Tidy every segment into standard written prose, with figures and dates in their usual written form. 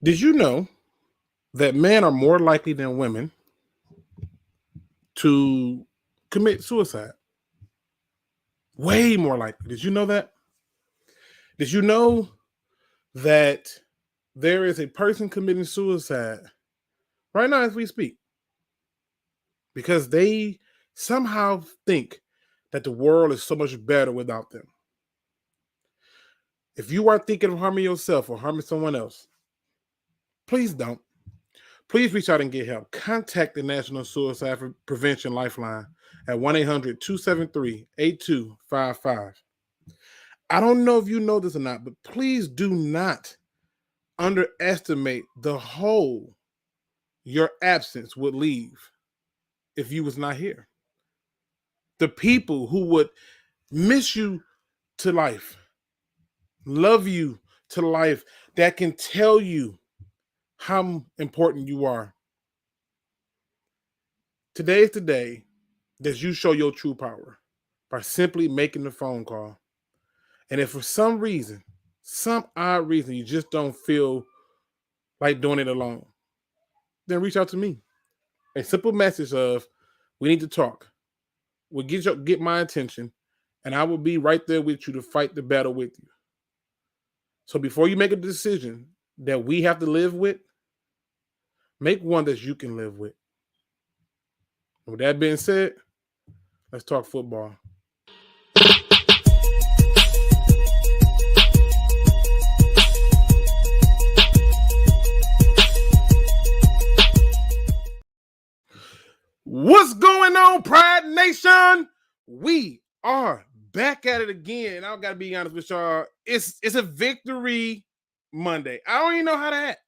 Did you know that men are more likely than women to commit suicide? Way more likely. Did you know that? Did you know that there is a person committing suicide right now as we speak because they somehow think that the world is so much better without them? If you are thinking of harming yourself or harming someone else, please don't. Please reach out and get help. Contact the National Suicide Prevention Lifeline at 1-800-273-8255. I don't know if you know this or not, but please do not underestimate the hole your absence would leave if you was not here. The people who would miss you to life, love you to life, that can tell you how important you are. Today is the day that you show your true power by simply making the phone call. And if for some reason, some odd reason, you just don't feel like doing it alone, then reach out to me. A simple message of, we need to talk, will get my attention, and I will be right there with you to fight the battle with you. So before you make a decision that we have to live with, make one that you can live with. With that being said, let's talk football. What's going on, Pride Nation? We are back at it again. I gotta be honest with y'all. It's a victory Monday. I don't even know how to act.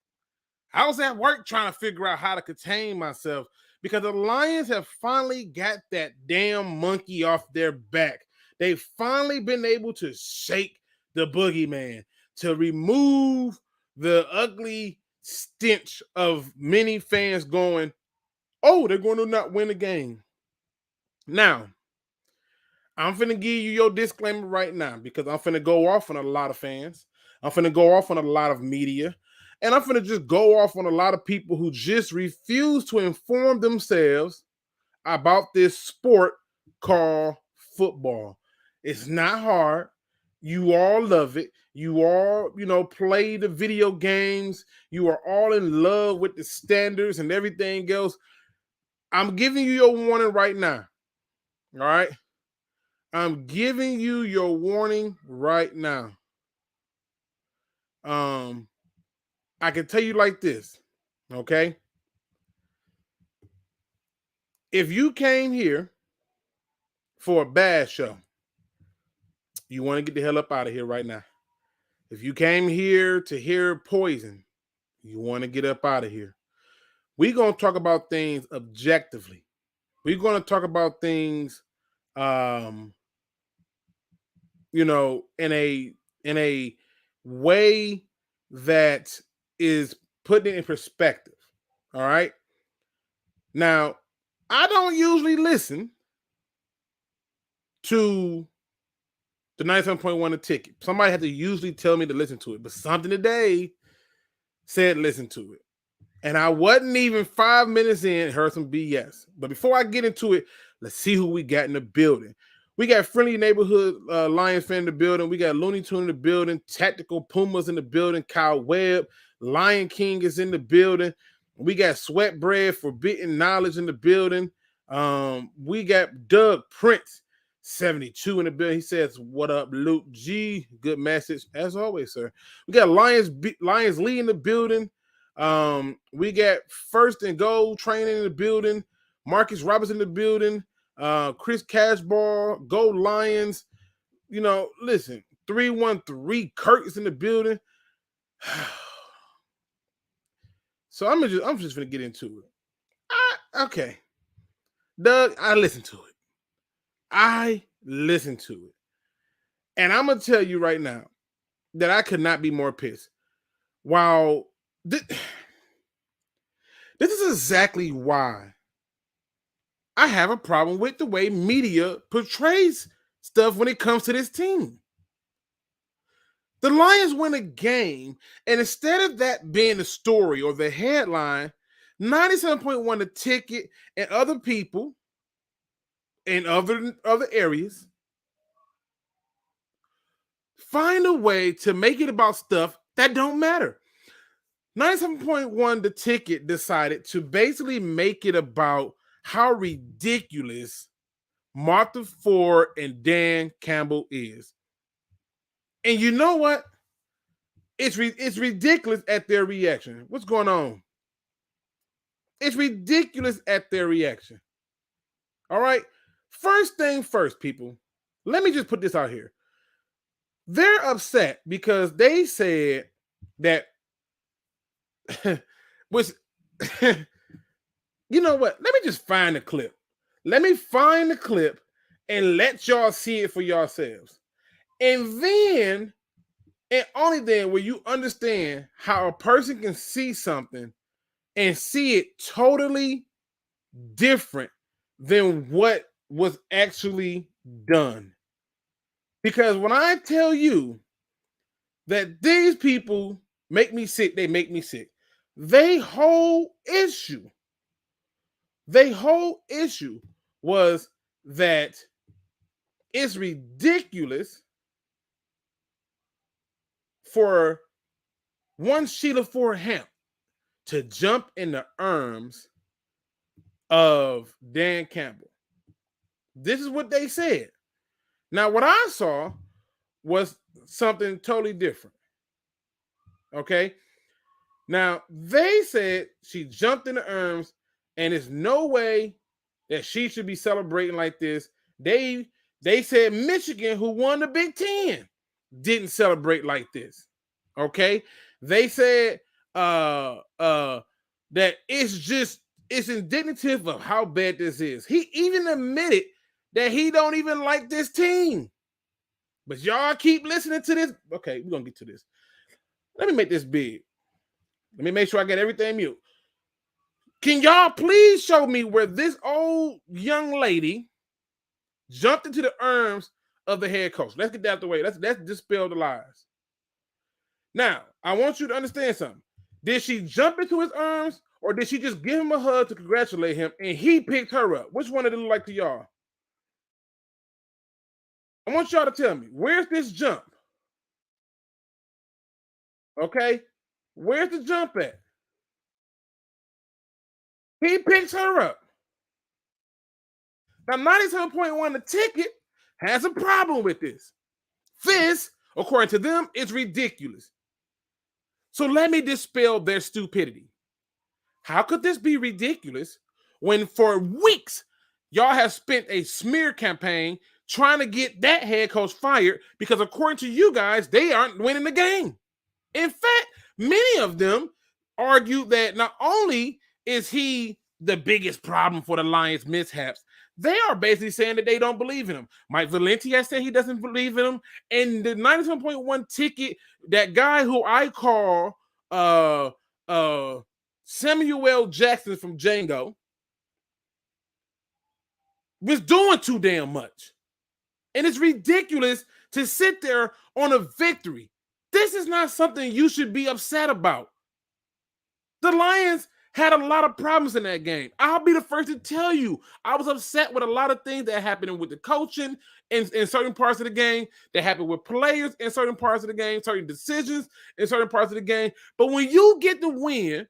I was at work trying to figure out how to contain myself because the Lions have finally got that damn monkey off their back. They've finally been able to shake the boogeyman, to remove the ugly stench of many fans going, oh, they're going to not win the game. Now, I'm finna give you your disclaimer right now because I'm finna go off on a lot of fans. I'm finna go off on a lot of media. And I'm finna just go off on a lot of people who just refuse to inform themselves about this sport called football. It's not hard. You all love it. You all, play the video games. You are all in love with the standards and everything else. I'm giving you your warning right now. All right? I'm giving you your warning right now. I can tell you like this, okay? If you came here for a bad show, you want to get the hell up out of here right now. If you came here to hear poison, you want to get up out of here. We're going to talk about things objectively. We're going to talk about things, in a way that is putting it in perspective. All right. Now, I don't usually listen to the 97.1 The Ticket. Somebody had to usually tell me to listen to it, but something today said listen to it. And I wasn't even 5 minutes in, heard some BS. But before I get into it, let's see who we got in the building. We got Friendly Neighborhood Lions fan in the building. We got Looney Tune in the building. Tactical Pumas in the building. Kyle Webb. Lion King is in the building. We got Sweatbread Forbidden Knowledge in the building. We got Doug Prince, 72 in the building. He says, what up, Luke G? Good message, as always, sir. We got Lions Lee in the building. We got First and Goal training in the building. Marcus Roberts in the building. Chris Cashball, Go Lions. Listen, 313 Kurt is in the building. So I'm just gonna get into it. Okay. Doug, I listened to it. And I'm gonna tell you right now that I could not be more pissed. While this is exactly why I have a problem with the way media portrays stuff when it comes to this team. The Lions win a game, and instead of that being the story or the headline, 97.1 The Ticket and other people in other areas find a way to make it about stuff that don't matter. 97.1 The Ticket decided to basically make it about how ridiculous Martha Ford and Dan Campbell is. And you know what? It's ridiculous at their reaction. What's going on? It's ridiculous at their reaction. All right? First thing first, people. Let me just put this out here. They're upset because they said that was you know what? Let me just find the clip. Let me find the clip and let y'all see it for yourselves. And then, and only then, will you understand how a person can see something and see it totally different than what was actually done. Because when I tell you that these people make me sick, they make me sick. Their whole issue was that it's ridiculous for one Sheila Ford Hamp to jump in the arms of Dan Campbell. This is what they said. Now, what I saw was something totally different. Okay? Now, they said she jumped in the arms, and there's no way that she should be celebrating like this. They said Michigan, who won the Big Ten, didn't celebrate like this. Okay? They said that it's indicative of how bad this is. He even admitted that he don't even like this team. But y'all keep listening to this. Okay, we're going to get to this. Let me make this big. Let me make sure I get everything mute. Can y'all please show me where this old young lady jumped into the arms of the head coach? Let's get that out the way. Let's dispel the lies. Now, I want you to understand something. Did she jump into his arms, or did she just give him a hug to congratulate him and he picked her up? Which one did it look like to y'all? I want y'all to tell me, where's this jump? Okay? Where's the jump at? He picks her up. Now, 97.1 The Ticket has a problem with this. This, according to them, is ridiculous. So let me dispel their stupidity. How could this be ridiculous when for weeks y'all have spent a smear campaign trying to get that head coach fired because according to you guys, they aren't winning the game? In fact, many of them argue that not only is he the biggest problem for the Lions mishaps, they are basically saying that they don't believe in him. Mike Valenti has said he doesn't believe in him. And the 97.1 Ticket, that guy who I call Samuel Jackson from Django, was doing too damn much. And it's ridiculous to sit there on a victory. This is not something you should be upset about. The Lions had a lot of problems in that game. I'll be the first to tell you, I was upset with a lot of things that happened with the coaching in certain parts of the game, that happened with players in certain parts of the game, certain decisions in certain parts of the game. But when you get the win,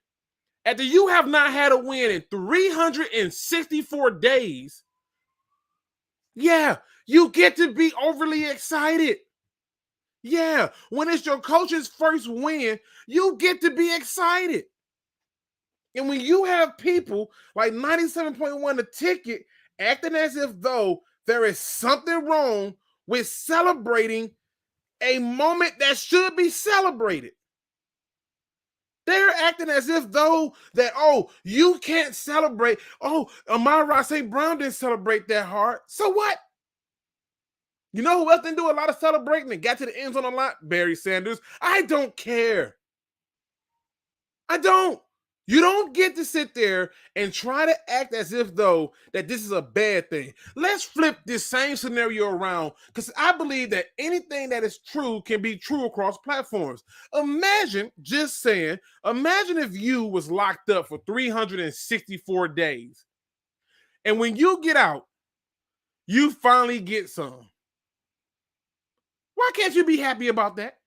after you have not had a win in 364 days, yeah, you get to be overly excited. Yeah, when it's your coach's first win, you get to be excited. And when you have people like 97.1 The Ticket acting as if though there is something wrong with celebrating a moment that should be celebrated. They're acting as if though that, oh, you can't celebrate. Oh, Amara St. Brown didn't celebrate that hard. So what? You know who else didn't do a lot of celebrating and got to the end zone a lot? Barry Sanders. I don't care. I don't. You don't get to sit there and try to act as if though that this is a bad thing. Let's flip this same scenario around, because I believe that anything that is true can be true across platforms. Imagine if you was locked up for 364 days. And when you get out, you finally get some. Why can't you be happy about that?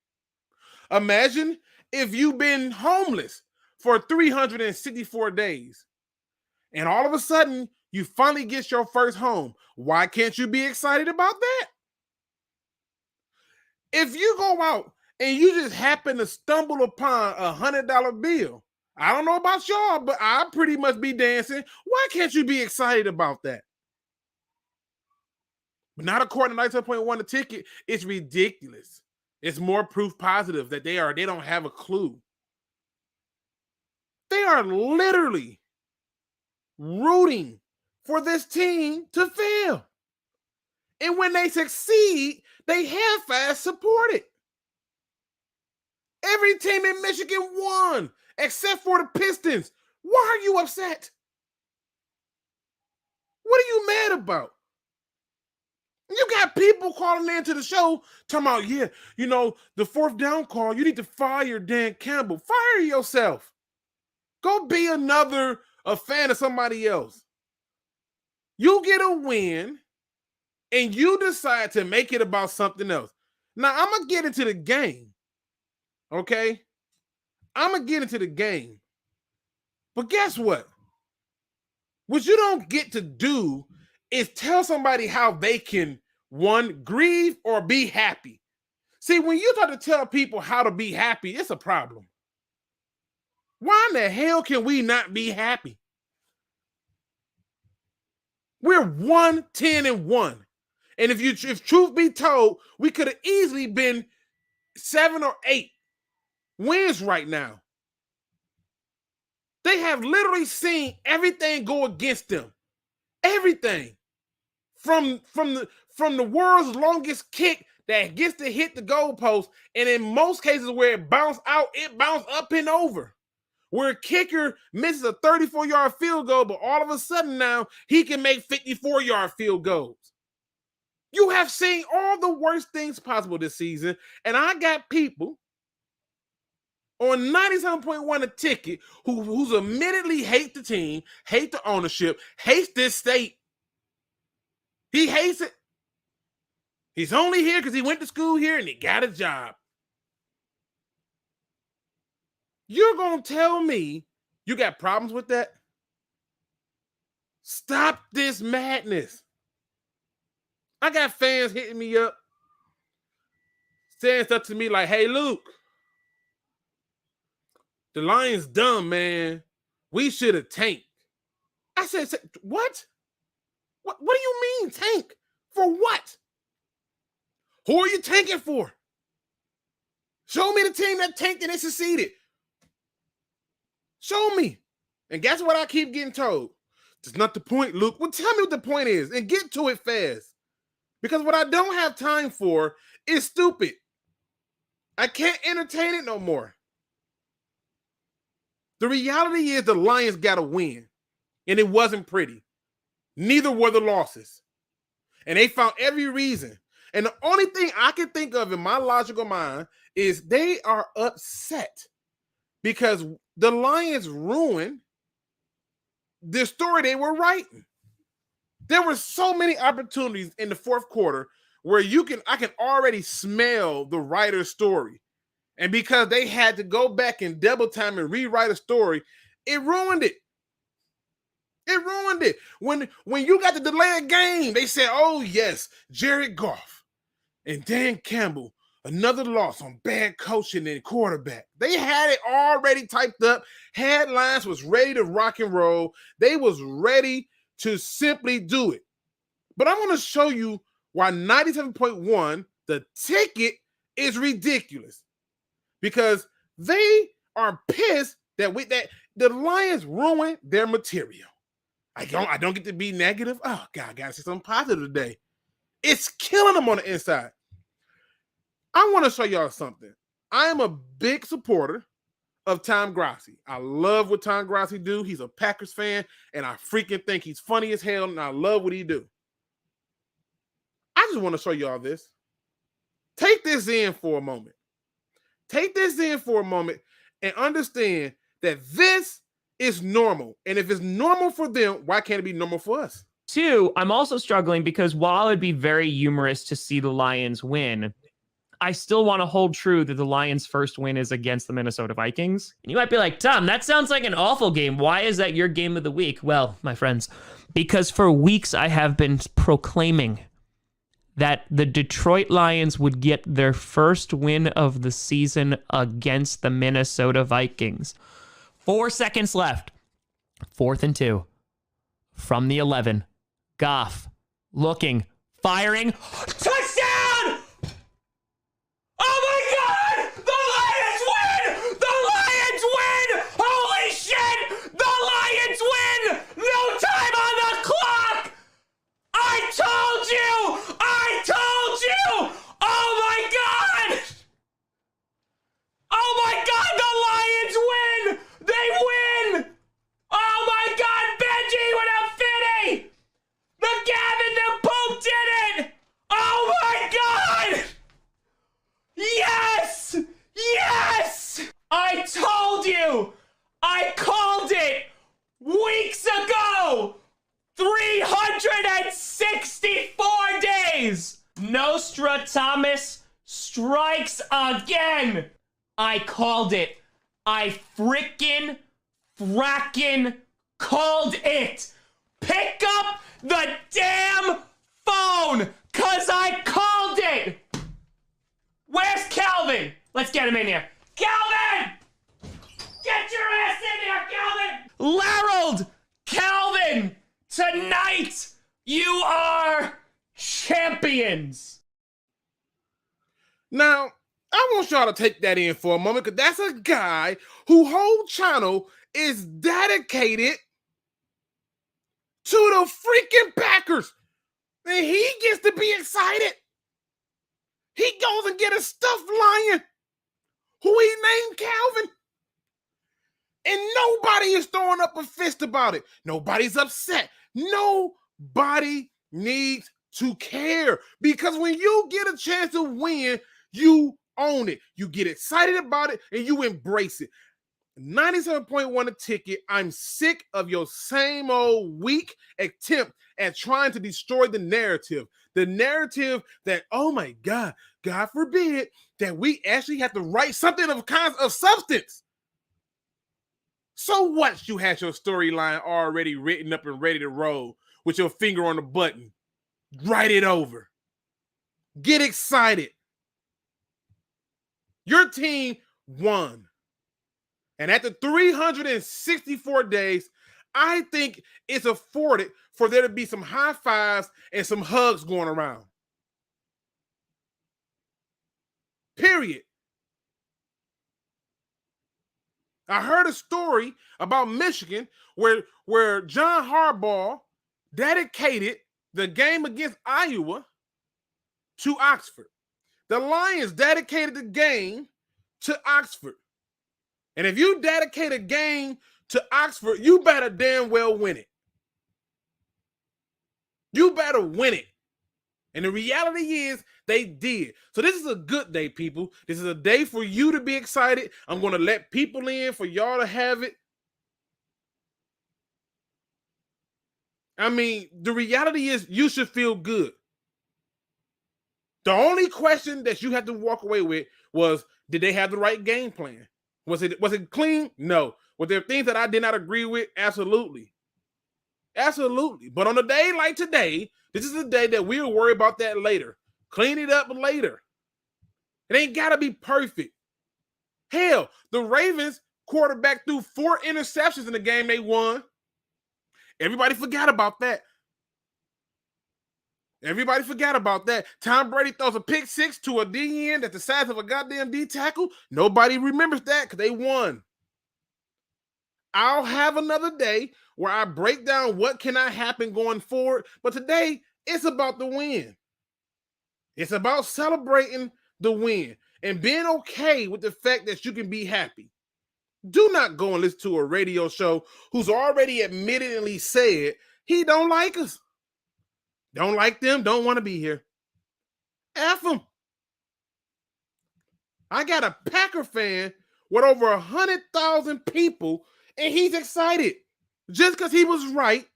Imagine if you've been homeless for 364 days and all of a sudden you finally get your first home. Why can't you be excited about that? If you go out and you just happen to stumble upon $100 bill, I don't know about y'all, but I pretty much be dancing. Why can't you be excited about that? But not according to 97.1 the ticket. It's ridiculous. It's more proof positive that they don't have a clue. They are literally rooting for this team to fail. And when they succeed, they half-ass support it. Every team in Michigan won, except for the Pistons. Why are you upset? What are you mad about? You got people calling into the show talking about, yeah, the fourth down call, you need to fire Dan Campbell. Fire yourself. Go be a fan of somebody else. You get a win, and you decide to make it about something else. Now, I'm going to get into the game, okay? I'm going to get into the game. But guess what? What you don't get to do is tell somebody how they can, one, grieve or be happy. See, when you start to tell people how to be happy, it's a problem. Why in the hell can we not be happy? We're 1-10-1. And if truth be told, we could have easily been 7 or 8 wins right now. They have literally seen everything go against them. Everything. From the world's longest kick that gets to hit the goalpost, and in most cases where it bounced out, it bounced up and over. Where a kicker misses a 34-yard field goal, but all of a sudden now he can make 54-yard field goals. You have seen all the worst things possible this season, and I got people on 97.1 a ticket who's admittedly hate the team, hate the ownership, hates this state. He hates it. He's only here because he went to school here and he got a job. You're going to tell me you got problems with that? Stop this madness. I got fans hitting me up, saying stuff to me like, hey, Luke, the Lions dumb, man. We should have tanked. I said, what? What do you mean tank? For what? Who are you tanking for? Show me the team that tanked and it succeeded. Show me. And guess what I keep getting told? That's not the point, Luke. Well, tell me what the point is and get to it fast. Because what I don't have time for is stupid. I can't entertain it no more. The reality is the Lions got to win. And it wasn't pretty. Neither were the losses. And they found every reason. And the only thing I can think of in my logical mind is they are upset because the Lions ruined the story they were writing. There were so many opportunities in the fourth quarter where I can already smell the writer's story. And because they had to go back and double time and rewrite a story, it ruined it. It ruined it. When you got the delayed game, they said, oh, yes, Jared Goff and Dan Campbell, another loss on bad coaching and quarterback. They had it already typed up. Headlines was ready to rock and roll. They was ready to simply do it. But I'm going to show you why 97.1, the ticket, is ridiculous. Because they are pissed that the Lions ruined their material. I don't get to be negative. Oh, God, I got to say something positive today. It's killing them on the inside. I want to show y'all something. I am a big supporter of Tom Grassi. I love what Tom Grassi do. He's a Packers fan, and I freaking think he's funny as hell, and I love what he do. I just want to show y'all this. Take this in for a moment. Take this in for a moment and understand that this is normal. And if it's normal for them, why can't it be normal for us? 2, I'm also struggling because while it'd be very humorous to see the Lions win, I still want to hold true that the Lions' first win is against the Minnesota Vikings. And you might be like, Tom, that sounds like an awful game. Why is that your game of the week? Well, my friends, because for weeks I have been proclaiming that the Detroit Lions would get their first win of the season against the Minnesota Vikings. 4 seconds left. 4th and 2. From the 11. Goff looking, firing. Touchdown! Oh my God! The Lions win! The Lions win! Holy shit! The Lions win! No time on the clock! I told you! I told you! Oh my God! Oh my God! The Lions win! They win! Oh my God! Benji with a fitty! The Gavin the Pope did it! Oh my God! Yes! Yes! I told you! I called it weeks ago! 364 days! Nostradamus strikes again! I called it. I frackin' called it! Pick up the damn phone! Cause I called it! Where's Calvin? Let's get him in here. Calvin! Get your ass in here, Calvin! Larold! Calvin! Tonight, you are champions! Now, I want y'all to take that in for a moment, because that's a guy whose whole channel is dedicated to the freaking Packers. And he gets to be excited. He goes and get a stuffed lion who he named Calvin. And nobody is throwing up a fist about it. Nobody's upset. Nobody needs to care, because when you get a chance to win, you own it. You get excited about it and you embrace it. 97.1 a ticket. I'm sick of your same old weak attempt at trying to destroy the narrative. The narrative that, oh my God, God forbid that we actually have to write something of substance. So what? You had your storyline already written up and ready to roll with your finger on the button. Write it over. Get excited. Your team won. And after 364 days, I think it's afforded for there to be some high fives and some hugs going around. Period. I heard a story about Michigan where John Harbaugh dedicated the game against Iowa to Oxford. The Lions dedicated the game to Oxford. And if you dedicate a game to Oxford, you better damn well win it. You better win it. And the reality is they did. So this is a good day, people. This is a day for you to be excited. I'm going to let people in for y'all to have it. I mean, the reality is you should feel good. The only question that you had to walk away with was, did they have the right game plan? Was it clean? No. Were there things that I did not agree with? Absolutely. Absolutely. But on a day like today, this is the day that we'll worry about that later. Clean it up later. It ain't got to be perfect. Hell, the Ravens quarterback threw 4 interceptions in the game they won. Everybody forgot about that. Everybody forgot about that. Tom Brady throws a pick 6 to a D-end that's the size of a goddamn D-tackle. Nobody remembers that because they won. I'll have another day where I break down what cannot happen going forward. But today, it's about the win. It's about celebrating the win and being okay with the fact that you can be happy. Do not go and listen to a radio show who's already admittedly said he don't like us. Don't like them, don't want to be here. F them. I got a Packer fan with over 100,000 people, and he's excited just because he was right.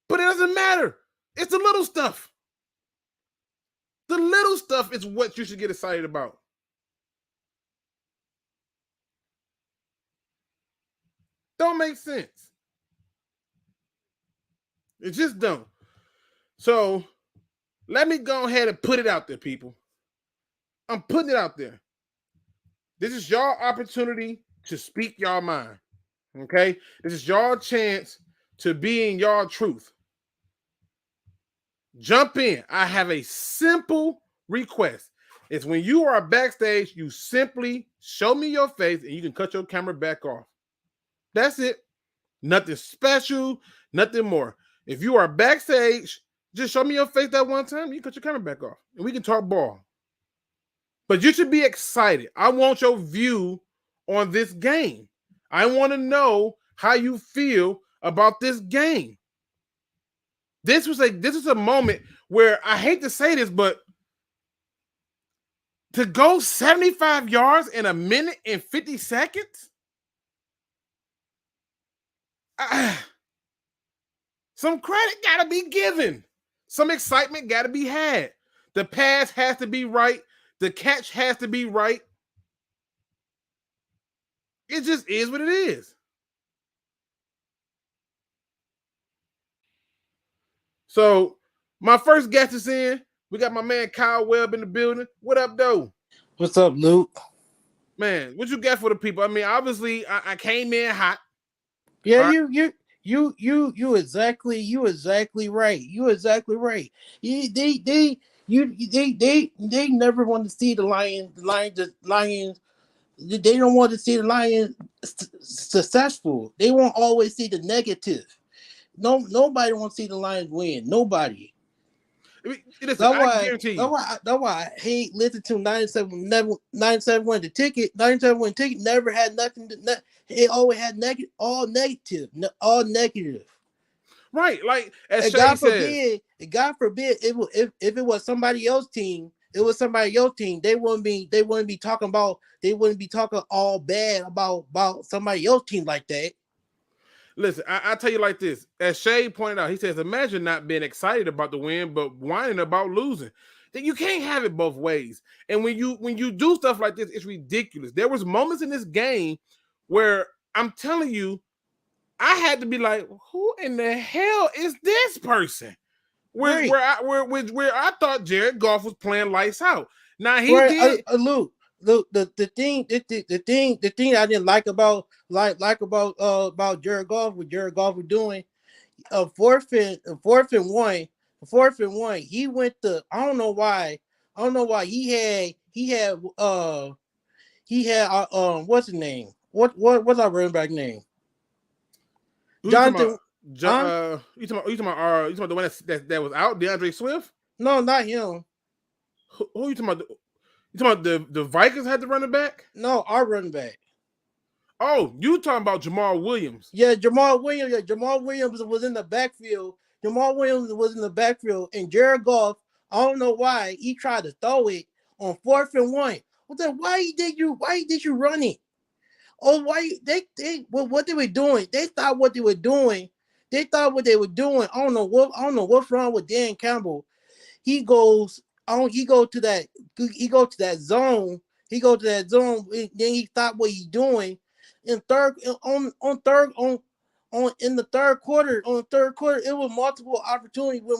But it doesn't matter. It's the little stuff. The little stuff is what you should get excited about. Don't make sense. It just don't. So let me go ahead and put it out there, people. I'm putting it out there. This is your opportunity to speak your mind. Okay? This is your chance to be in your truth. Jump in. I have a simple request. It's when you are backstage, you simply show me your face and you can cut your camera back off. That's it. Nothing special, nothing more. If you are backstage, just show me your face that one time, you cut your camera back off and we can talk ball. But you should be excited. I want your view on this game. I want to know how you feel about this game. This was a moment where I hate to say this, but to go 75 yards in a minute and 50 seconds? Some credit got to be given. Some excitement got to be had. The pass has to be right. The catch has to be right. It just is what it is. So my first guest is in. We got my man Kyle Webb in the building. What up, though? What's up, Luke? Man, what you got for the people? I mean, obviously, I came in hot. Yeah, right. You exactly right. You exactly right. They never want to see the Lions. They don't want to see the Lions successful. They won't always see the negative. Nobody wants to see the Lions win. Nobody. I mean, listen, I guarantee you. That's why I hate listening to 97 win the ticket. 97 win ticket never had nothing. It always had all negative. Right, like as and God forbid, if it was somebody else's team, they wouldn't be talking all bad about somebody else's team like that. Listen, I tell you like this. As Shay pointed out, he says, imagine not being excited about the win, but whining about losing. That you can't have it both ways. And when you do stuff like this, it's ridiculous. There was moments in this game where I'm telling you, I had to be like, who in the hell is this person? Where I thought Jared Goff was playing lights out. Now he did. Luke, the thing I didn't like about Jared Goff, what Jared Goff was doing, fourth and one, he went to I don't know why he had what's his name? What's our running back name? Jonathan. You talking about the one that was out, DeAndre Swift? No, not him. Who you talking about? You talking about the Vikings had the running back? No, our running back. Oh, you talking about Jamal Williams? Yeah, Jamal Williams. Yeah, Jamal Williams was in the backfield. And Jared Goff, I don't know why he tried to throw it on 4th and 1. Why did you run it? Oh, what they were doing? They thought what they were doing. I don't know what's wrong with Dan Campbell. He goes to that zone. And then he stopped what he's doing. In the third quarter, it was multiple opportunities when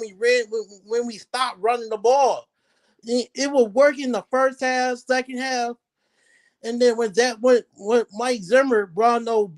we stopped running the ball. It was working the first half, second half, and then when Mike Zimmer brought no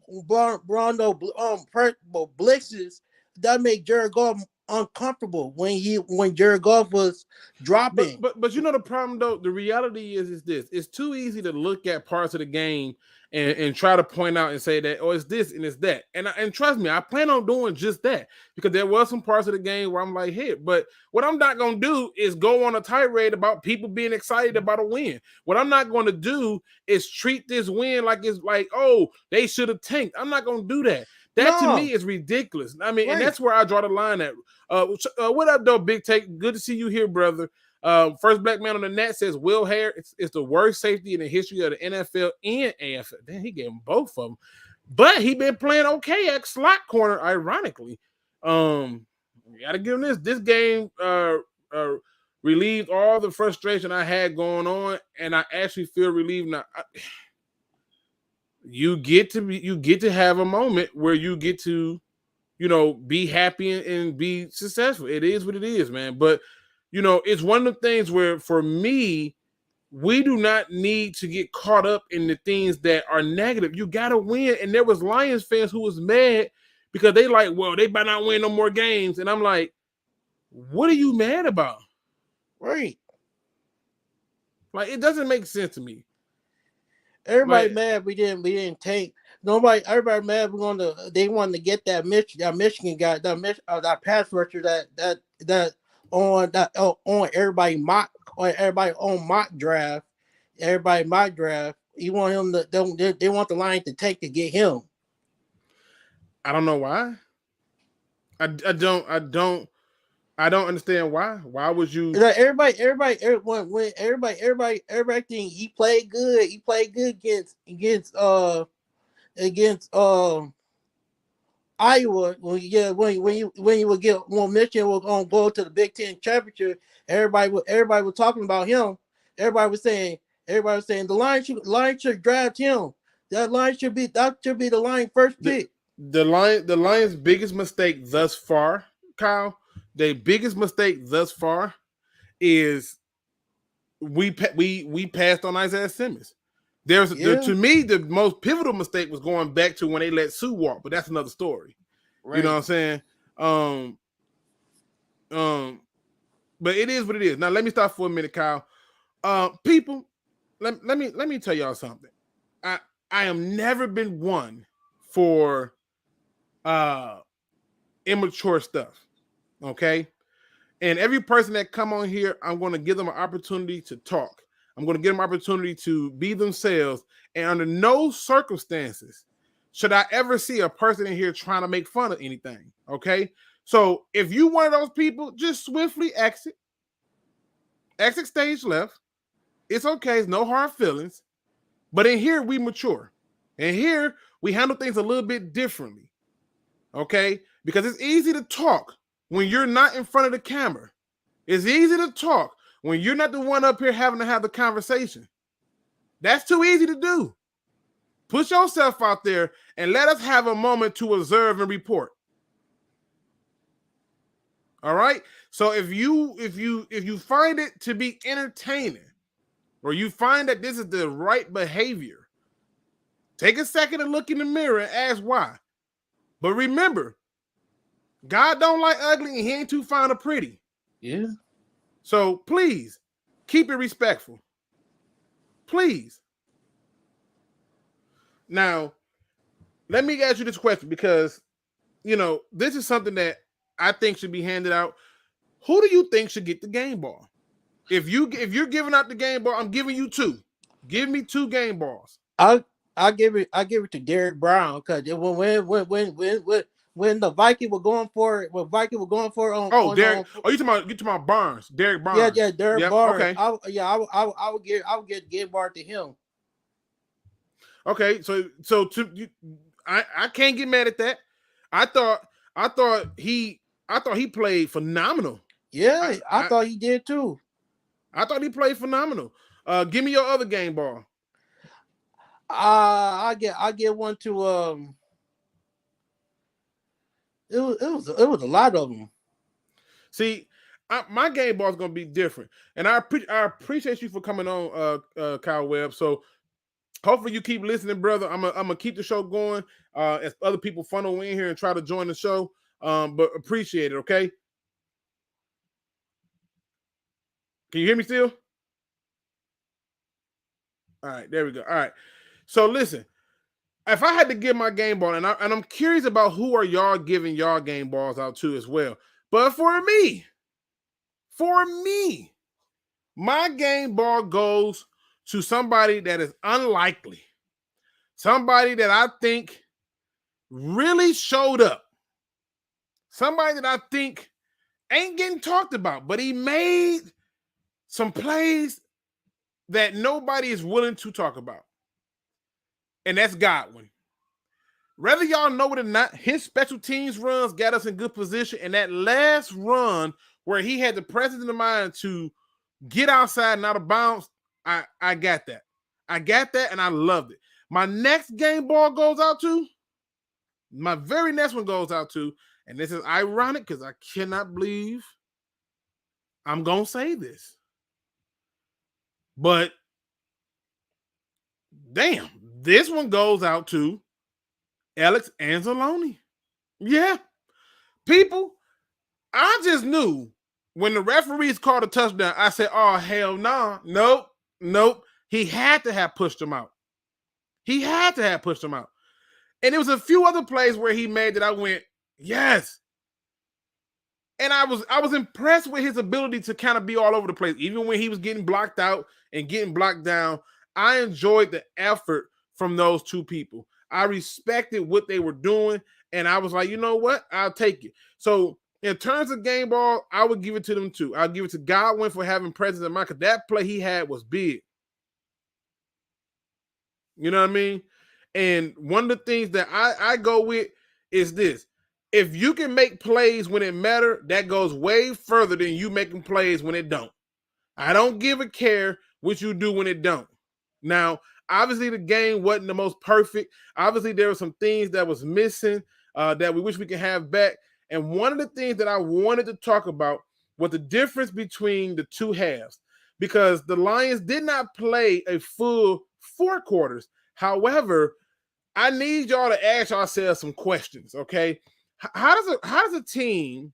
blitzes, that made Jared Goff uncomfortable when Jared Goff was dropping. But you know the problem though. The reality is this: it's too easy to look at parts of the game and try to point out and say that it's this and it's that. And trust me, I plan on doing just that because there was some parts of the game where I'm like, hey, but what I'm not gonna do is go on a tirade about people being excited about a win. What I'm not going to do is treat this win like it's like, oh, they should have tanked. I'm not gonna do that. That to me is ridiculous. I mean, and that's where I draw the line at. What up, though, Big Take? Good to see you here, brother. First black man on the net says Will Hare. It's the worst safety in the history of the NFL and AFL. Damn, he gave them both of them. But he been playing okay at slot corner, ironically. Gotta give him this. This game relieved all the frustration I had going on, and I actually feel relieved now. You get to have a moment where you get to, be happy and be successful. It is what it is, man. But, it's one of the things where, for me, we do not need to get caught up in the things that are negative. You got to win. And there was Lions fans who was mad because they like, well, they better not win no more games. And I'm like, what are you mad about? Right. Like, it doesn't make sense to me. Everybody mad we didn't take. Everybody mad they wanted to get that Michigan guy, that pass rusher that on everybody mock draft. Everybody mock draft. You want him they want the Lions to take to get him. I don't know why. I don't understand why. Why would you? Like everybody think he played good. He played good against Iowa. When you would get Michigan was gonna go to the Big Ten championship. Everybody was talking about him. Everybody was saying the Lions should draft him. That should be the Lions first pick. The Lions' biggest mistake thus far, Kyle. Their biggest mistake thus far is we passed on Isaiah Simmons. To me, the most pivotal mistake was going back to when they let Sue walk, but that's another story. Right. You know what I'm saying? But it is what it is. Now let me stop for a minute, Kyle. People, let me tell y'all something. I am never been one for immature stuff. Okay. And every person that come on here, I'm going to give them an opportunity to talk. I'm going to give them an opportunity to be themselves. And under no circumstances should I ever see a person in here trying to make fun of anything. Okay. So if you one of those people, just swiftly exit. Exit stage left. It's okay. It's no hard feelings. But in here, we mature. And here, we handle things a little bit differently. Okay. Because it's easy to talk when you're not in front of the camera. It's easy to talk when you're not the one up here having to have the conversation. That's too easy to do. Put yourself out there and let us have a moment to observe and report. All right? So if you find it to be entertaining or you find that this is the right behavior, take a second and look in the mirror and ask why. But remember, God don't like ugly and he ain't too fond of pretty. Yeah. So please keep it respectful. Please. Now, let me ask you this question because, this is something that I think should be handed out. Who do you think should get the game ball? If you're giving out the game ball, I'm giving you 2. Give me 2 game balls. I give it to Derek Brown because when the Vikings were going for it, you talking about Barnes, Derek Barnes? Yeah, Derek Barnes. Okay. I would get game bar to him. Okay, so I can't get mad at that. I thought he played phenomenal. Yeah, I thought he did too. I thought he played phenomenal. Give me your other game ball. I get one to It was a lot of them. See, my game ball is going to be different, and I appreciate you for coming on, Kyle Webb. So hopefully you keep listening, brother. I'm gonna keep the show going as other people funnel in here and try to join the show. But appreciate it. Okay. Can you hear me still? All right, there we go. All right. So listen, if I had to give my game ball, and I'm curious about who are y'all giving y'all game balls out to as well. But for me, my game ball goes to somebody that is unlikely. Somebody that I think really showed up. Somebody that I think ain't getting talked about, but he made some plays that nobody is willing to talk about. And that's Godwin. Whether y'all know it or not, his special teams runs got us in good position. And that last run where he had the presence in the mind to get outside and out of bounds, I got that. I got that, and I loved it. My next game ball goes out to, my very next one goes out to, and this is ironic because I cannot believe I'm going to say this. But, damn, this one goes out to Alex Anzalone. Yeah. People, I just knew when the referees called a touchdown, I said, oh, hell no. Nope. He had to have pushed him out. And there was a few other plays where he made that I went, yes. And I was impressed with his ability to kind of be all over the place. Even when he was getting blocked out and getting blocked down, I enjoyed the effort from those two people. I respected what they were doing, and I was like, you know what? I'll take it. So in terms of game ball, I would give it to them too. I'll give it to Godwin for having presence in mind, because that play he had was big. You know what I mean? And one of the things that I go with is this. If you can make plays when it matter, that goes way further than you making plays when it don't. I don't give a care what you do when it don't. Now, obviously, the game wasn't the most perfect. Obviously, there were some things that was missing that we wish we could have back. And one of the things that I wanted to talk about was the difference between the two halves, because the Lions did not play a full 4 quarters. However, I need y'all to ask yourselves some questions, okay? How does a team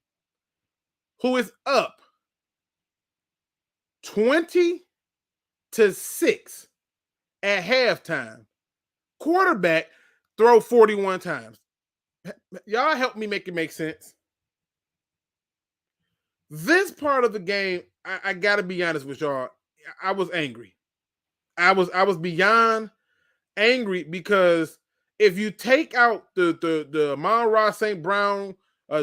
who is up 20-6 at halftime, quarterback throw 41 times? Y'all help me make it make sense. This part of the game, I gotta be honest with y'all, I was angry. I was beyond angry, because if you take out the Amon-Ra St. Brown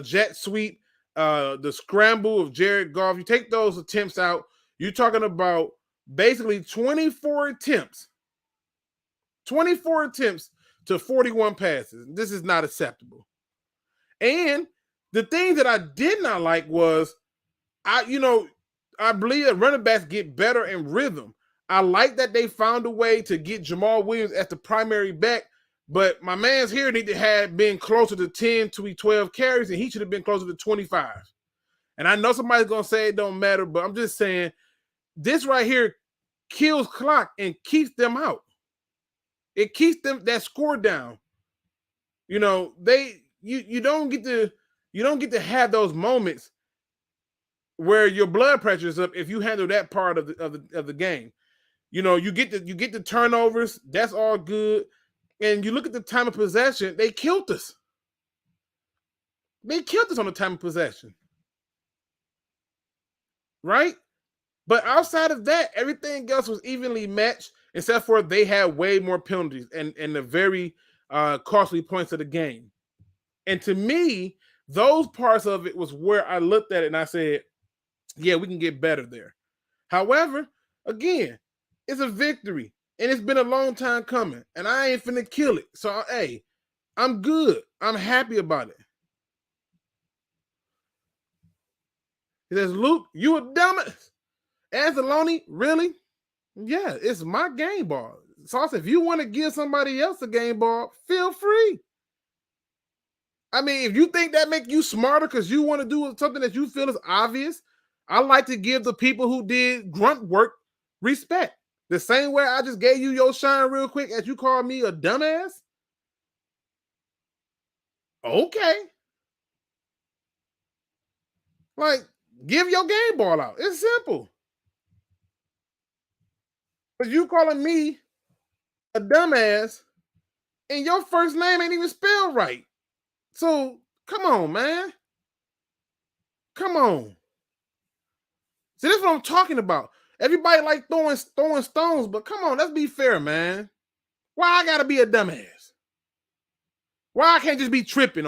jet sweep, the scramble of Jared Goff, you take those attempts out, you're talking about basically 24 attempts to 41 passes. This is not acceptable. And the thing that I did not like was, I believe that running backs get better in rhythm. I like that they found a way to get Jamal Williams as the primary back, but my man's here need to have been closer to 10 to 12 carries, and he should have been closer to 25. And I know somebody's going to say it don't matter, but I'm just saying this right here kills clock and keeps them out. It keeps them that score down. You know, you don't get to have those moments where your blood pressure is up if you handle that part of the game. You know, you get the turnovers, that's all good. And you look at the time of possession, they killed us. They killed us on the time of possession. Right? But outside of that, everything else was evenly matched, except for they had way more penalties and the very costly points of the game. And to me, those parts of it was where I looked at it and I said, yeah, we can get better there. However, again, it's a victory, and it's been a long time coming, and I ain't finna kill it. So, hey, I'm good. I'm happy about it. He says, Luke, you a dumbass. Anzalone, really? Yeah, it's my game ball. Sauce, if you want to give somebody else a game ball, feel free. I mean, if you think that make you smarter because you want to do something that you feel is obvious, I like to give the people who did grunt work respect. The same way I just gave you your shine real quick as you called me a dumbass. Okay. Like, give your game ball out. It's simple. But you calling me a dumbass, and your first name ain't even spelled right. So come on, man. Come on. See, this is what I'm talking about. Everybody like throwing stones, but come on, let's be fair, man. Why I gotta be a dumbass? Why I can't just be tripping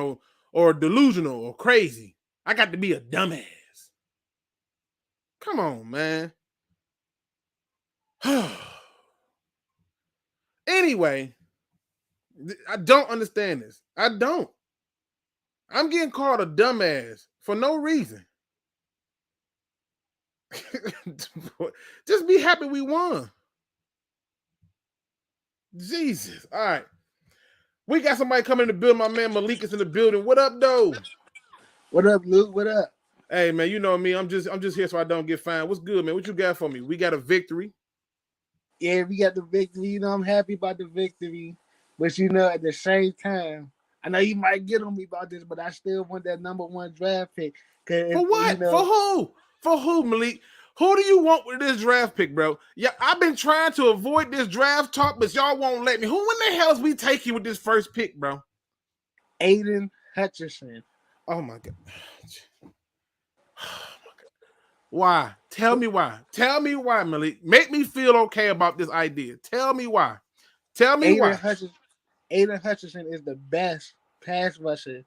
or delusional or crazy? I got to be a dumbass. Come on, man. Anyway, I don't understand this. I don't. I'm getting called a dumbass for no reason. Just be happy we won. Jesus. All right. We got somebody coming in the building. My man Malik is in the building. What up, though? What up, Luke? What up? Hey, man, you know me. I'm just here so I don't get fined. What's good, man? What you got for me? We got a victory. Yeah, we got the victory. You know, I'm happy about the victory. But, you know, at the same time, I know you might get on me about this, but I still want that number 1 draft pick. For what? You know, for who? For who, Malik? Who do you want with this draft pick, bro? Yeah, I've been trying to avoid this draft talk, but y'all won't let me. Who in the hell is we taking with this first pick, bro? Aiden Hutchinson. Oh, my God. Why? Tell me why. Tell me why, Malik. Make me feel okay about this idea. Tell me why. Tell me why. Aiden Hutchinson is the best pass rusher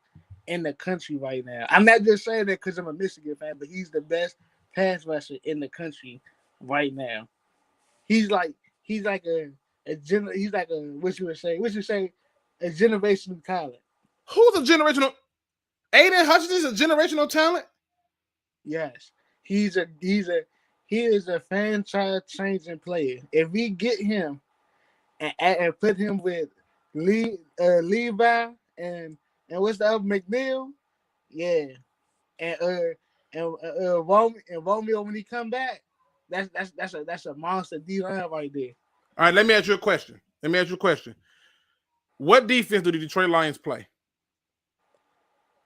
in the country right now. I'm not just saying that because I'm a Michigan fan, but he's the best pass rusher in the country right now. He's like a what you would say a generational talent. Who's a generational? Aiden Hutchinson is a generational talent? Yes. He is a franchise changing player. If we get him and put him with Levi and what's the other McNeil, yeah, and Romeo when he come back, that's a monster D-line right there. All right, let me ask you a question. What defense do the Detroit Lions play?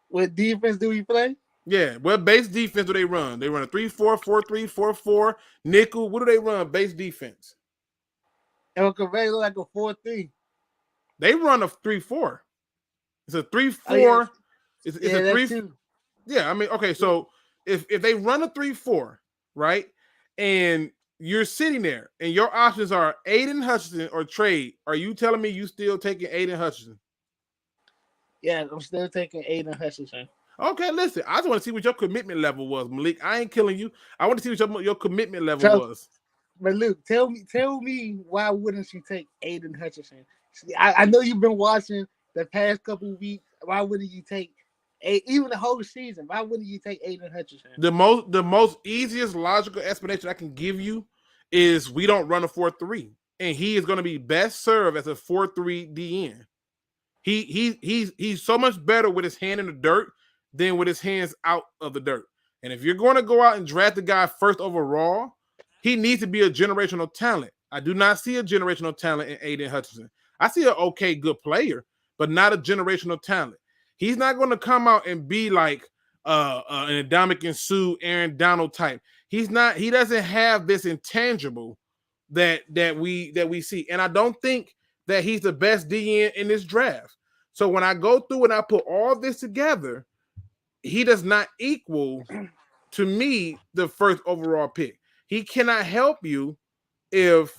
What defense do we play? Yeah, what base defense do they run? They run a 3-4, 4-3, 4-4, nickel. What do they run base defense? El Correa look like a 4-3. They run a 3-4. It's a 3-4. Oh, yeah. It's a 3. Yeah, I mean, okay, so if they run a 3-4, right, and you're sitting there and your options are Aiden Hutchinson or trade, are you telling me you still taking Aiden Hutchinson? Yeah, I'm still taking Aiden Hutchinson. Okay, listen, I just want to see what your commitment level was, Malik. I ain't killing you. I want to see what your commitment level was. But Luke, tell me why wouldn't you take Aiden Hutchinson? I know you've been watching the past couple of weeks. Why wouldn't you take even the whole season? Why wouldn't you take Aiden Hutchinson? The most easiest logical explanation I can give you is we don't run a 4-3, and he is going to be best served as a 4-3 DN. He's so much better with his hand in the dirt than with his hands out of the dirt. And if you're going to go out and draft the guy first overall, he needs to be a generational talent. I do not see a generational talent in Aiden Hutchinson. I see an okay, good player, but not a generational talent. He's not going to come out and be like an Ndamukong Suh, Aaron Donald type. He's not. He doesn't have this intangible that we see. And I don't think that he's the best DN in this draft. So when I go through and I put all this together, he does not equal, to me, the first overall pick. He cannot help you if,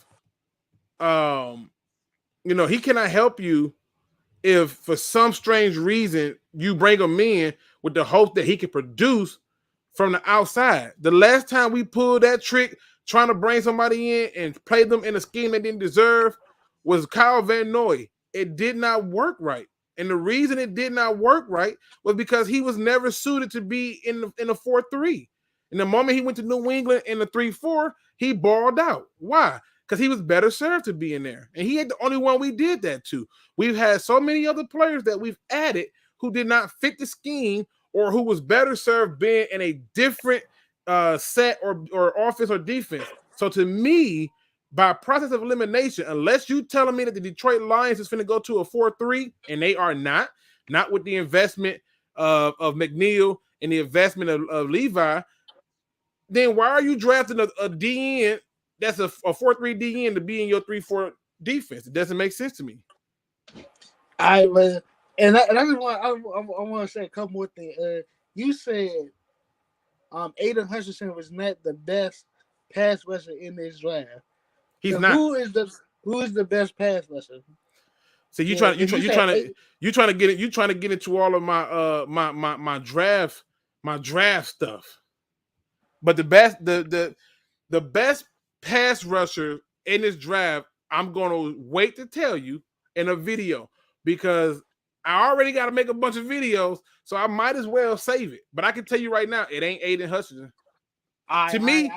he cannot help you if for some strange reason you bring him in with the hope that he can produce from the outside. The last time we pulled that trick, trying to bring somebody in and play them in a scheme they didn't deserve, was Kyle Van Noy. It did not work right. And the reason it did not work right was because he was never suited to be in a 4-3. And the moment he went to New England in the 3-4, he balled out. Why? Because he was better served to be in there. And he ain't the only one we did that to. We've had so many other players that we've added who did not fit the scheme or who was better served being in a different set or offense or defense. So to me, by process of elimination, unless you telling me that the Detroit Lions is going to go to a 4-3, and they are not with the investment of McNeil and the investment of Levi, then why are you drafting a DN that's a 4-3 DN to be in your 3-4 defense. It doesn't make sense to me. I just want to say a couple more things. You said Aiden Hutchinson was not the best pass rusher in this draft. He's so not. Who is the best pass rusher? So you trying to get into all of my draft stuff. But the best pass rusher in this draft, I'm gonna wait to tell you in a video because I already got to make a bunch of videos, so I might as well save it. But I can tell you right now, it ain't Aiden Hutchinson. To me,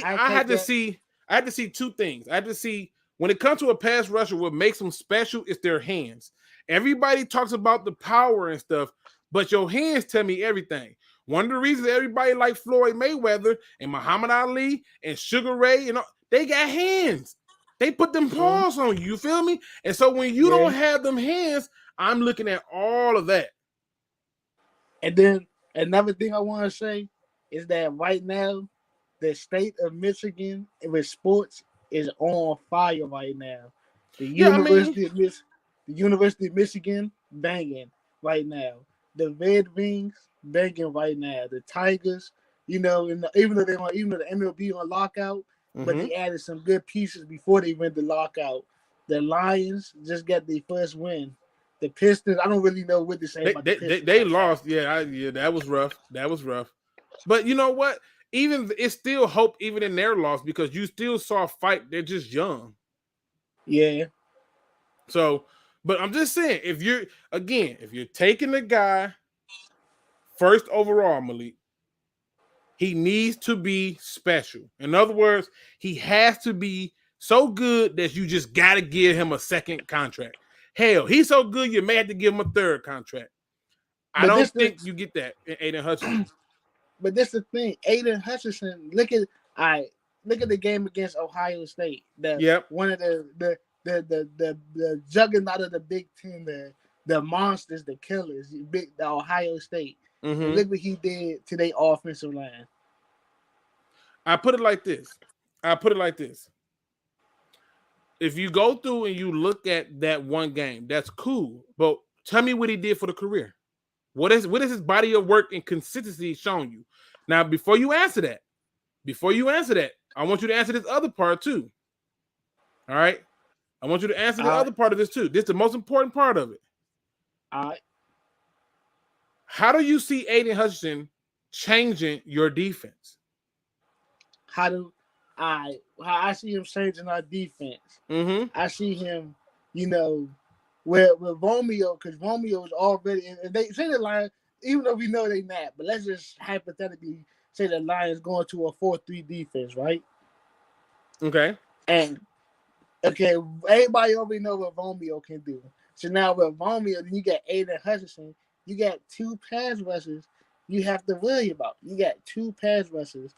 I had to see two things. I had to see when it comes to a pass rusher, what makes them special is their hands. Everybody talks about the power and stuff, but your hands tell me everything. One of the reasons everybody like Floyd Mayweather and Muhammad Ali and Sugar Ray and all, they got hands. They put them paws on you. You feel me? And so when you don't have them hands, I'm looking at all of that. And then another thing I want to say is that right now, the state of Michigan with sports is on fire right now. The University of Michigan banging right now. The Red Wings banging right now. The Tigers, even though the MLB on lockout, but they added some good pieces before they went to lockout. The Lions just got their first win. The Pistons, I don't really know what to say about the Pistons. They lost. Yeah, that was rough. That was rough. But you know what? Even it's still hope even in their loss because you still saw a fight. They're just young. Yeah. So, but I'm just saying, if you're taking the guy first overall, Malik, he needs to be special. In other words, he has to be so good that you just got to give him a second contract. Hell, he's so good you may have to give him a third contract. I don't think you get that in Aiden Hutchinson. But this is the thing, Aiden Hutchinson. Look at the game against Ohio State. One of the juggernaut of the Big Ten, the monsters, the killers, the Ohio State. Mm-hmm. Look what he did to their offensive line. I put it like this. If you go through and you look at that one game, that's cool. But tell me what he did for the career. What is his body of work and consistency showing you? Now, before you answer that, I want you to answer this other part too. All right? I want you to answer the other part of this too. This is the most important part of it. All right. How do you see Aiden Hutchinson changing your defense? How I see him changing our defense. Mm-hmm. I see him, with Romeo, because Romeo is already, and they say the Lions, even though we know they're not, but let's just hypothetically say the Lions going to a 4-3 defense, right? Okay. And everybody already know what Romeo can do. So now with Romeo, then you got Aiden Hutchinson, you got two pass rushers you have to worry about. You got two pass rushers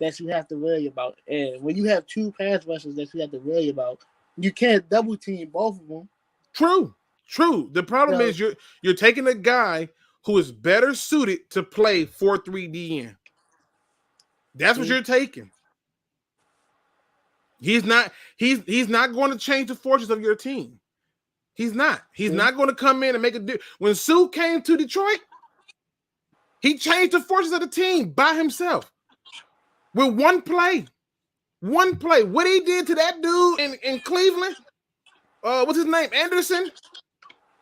that you have to worry about. And when you have two pass rushers that you have to worry about, you can't double team both of them. True. The problem is you're taking a guy who is better suited to play 4-3 DN. That's what you're taking. He's not going to change the fortunes of your team. He's not. He's not going to come in and make a difference. When Sue came to Detroit, he changed the fortunes of the team by himself. With one play. What he did to that dude in Cleveland, what's his name? Anderson,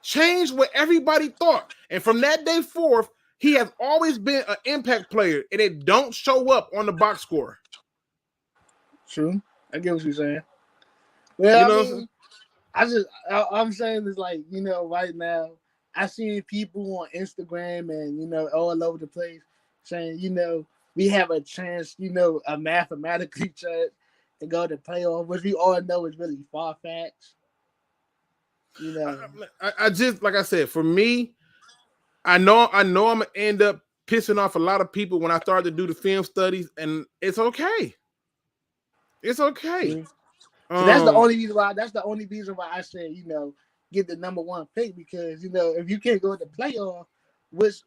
changed what everybody thought. And from that day forth, he has always been an impact player, and it don't show up on the box score. True. I get what you're saying. Well, I'm saying is like, right now, I see people on Instagram and, all over the place saying, we have a chance, a mathematically chance to go to playoff, which we all know is really far-fetched. I just, like I said, for me, I know I'm gonna end up pissing off a lot of people when I start to do the film studies, and it's okay. It's okay. So that's the only reason why. That's the only reason why I said, get the number one pick, because if you can't go to the playoff, what's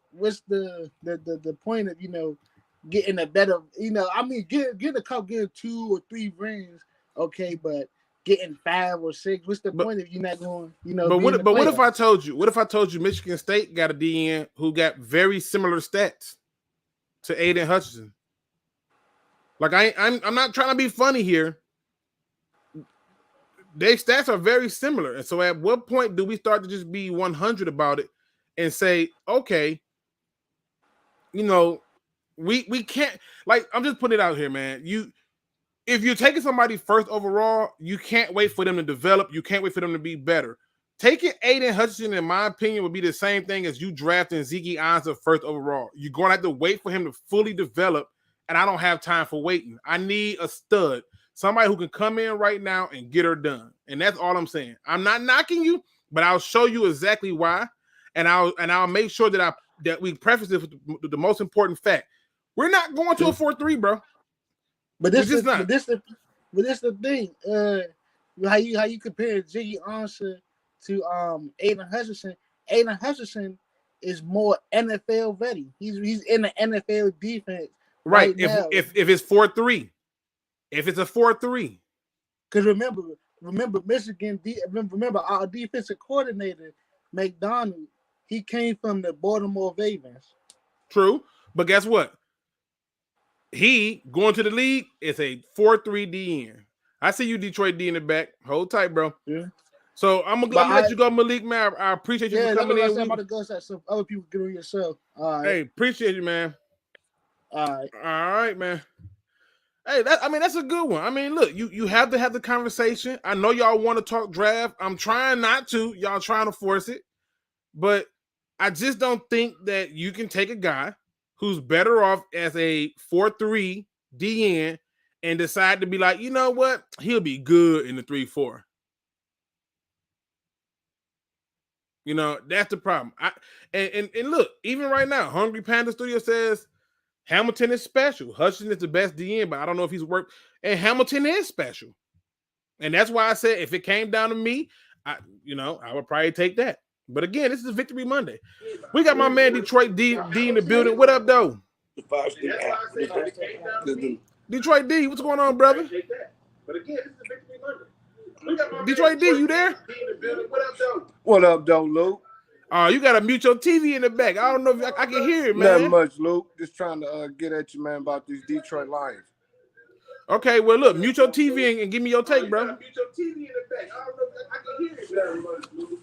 the point of getting a better, getting a couple, getting 2 or 3 rings, okay, but getting 5 or 6, what's the point if you're not going, But what if I told you? What if I told you Michigan State got a DN who got very similar stats to Aiden Hutchinson? Like I'm not trying to be funny here. Their stats are very similar, and so at what point do we start to just be 100 about it and say, okay, we can't, like, I'm just putting it out here, man. If you're taking somebody first overall, you can't wait for them to develop. You can't wait for them to be better. Taking Aiden Hutchinson, in my opinion, would be the same thing as you drafting Ziggy Ansah first overall. You're going to have to wait for him to fully develop, and I don't have time for waiting. I need a stud, somebody who can come in right now and get her done. And that's all I'm saying. I'm not knocking you, but I'll show you exactly why, and I'll make sure that we preface this with the most important fact. We're not going to a 4-3, bro. But this is the thing. How you compare Ziggy Ansah to Aiden Hutchinson? Aiden Hutchinson is more NFL ready. He's in the NFL defense right now. If it's 4-3, if it's a 4-3, because remember Michigan. Remember our defensive coordinator McDonald. He came from the Baltimore Ravens. True, but guess what? He going to the league is a 4-3 DN. I see you, Detroit D in the back. Hold tight, bro. Yeah. So I'm gonna let you go, Malik, man. I appreciate you for coming in. I'm about to go so other people get on your show. All right. Hey, appreciate you, man. All right, man. Hey, that's a good one. I mean, look, you have to have the conversation. I know y'all want to talk draft. I'm trying not to. Y'all trying to force it, but I just don't think that you can take a guy who's better off as a 4-3 DN and decide to be like, you know what? He'll be good in the 3-4. That's the problem. And look, even right now, Hungry Panda Studio says Hamilton is special. Hutchinson is the best DN, but I don't know if he's worked. And Hamilton is special. And that's why I said if it came down to me, I would probably take that. But again, this is Victory Monday. We got my man Detroit D in the building. What up, though? Detroit D, what's going on, brother? But again, this is Victory Monday. Detroit D, you there? What up, though, Luke? You got to mute your TV in the back. I don't know if I can hear it, man. Not much, Luke. Just trying to get at you, man, about these Detroit Lions. Okay, well, look, mute your TV and give me your take, bro. Mute your TV in the back. I don't know if I can hear it very much, Luke.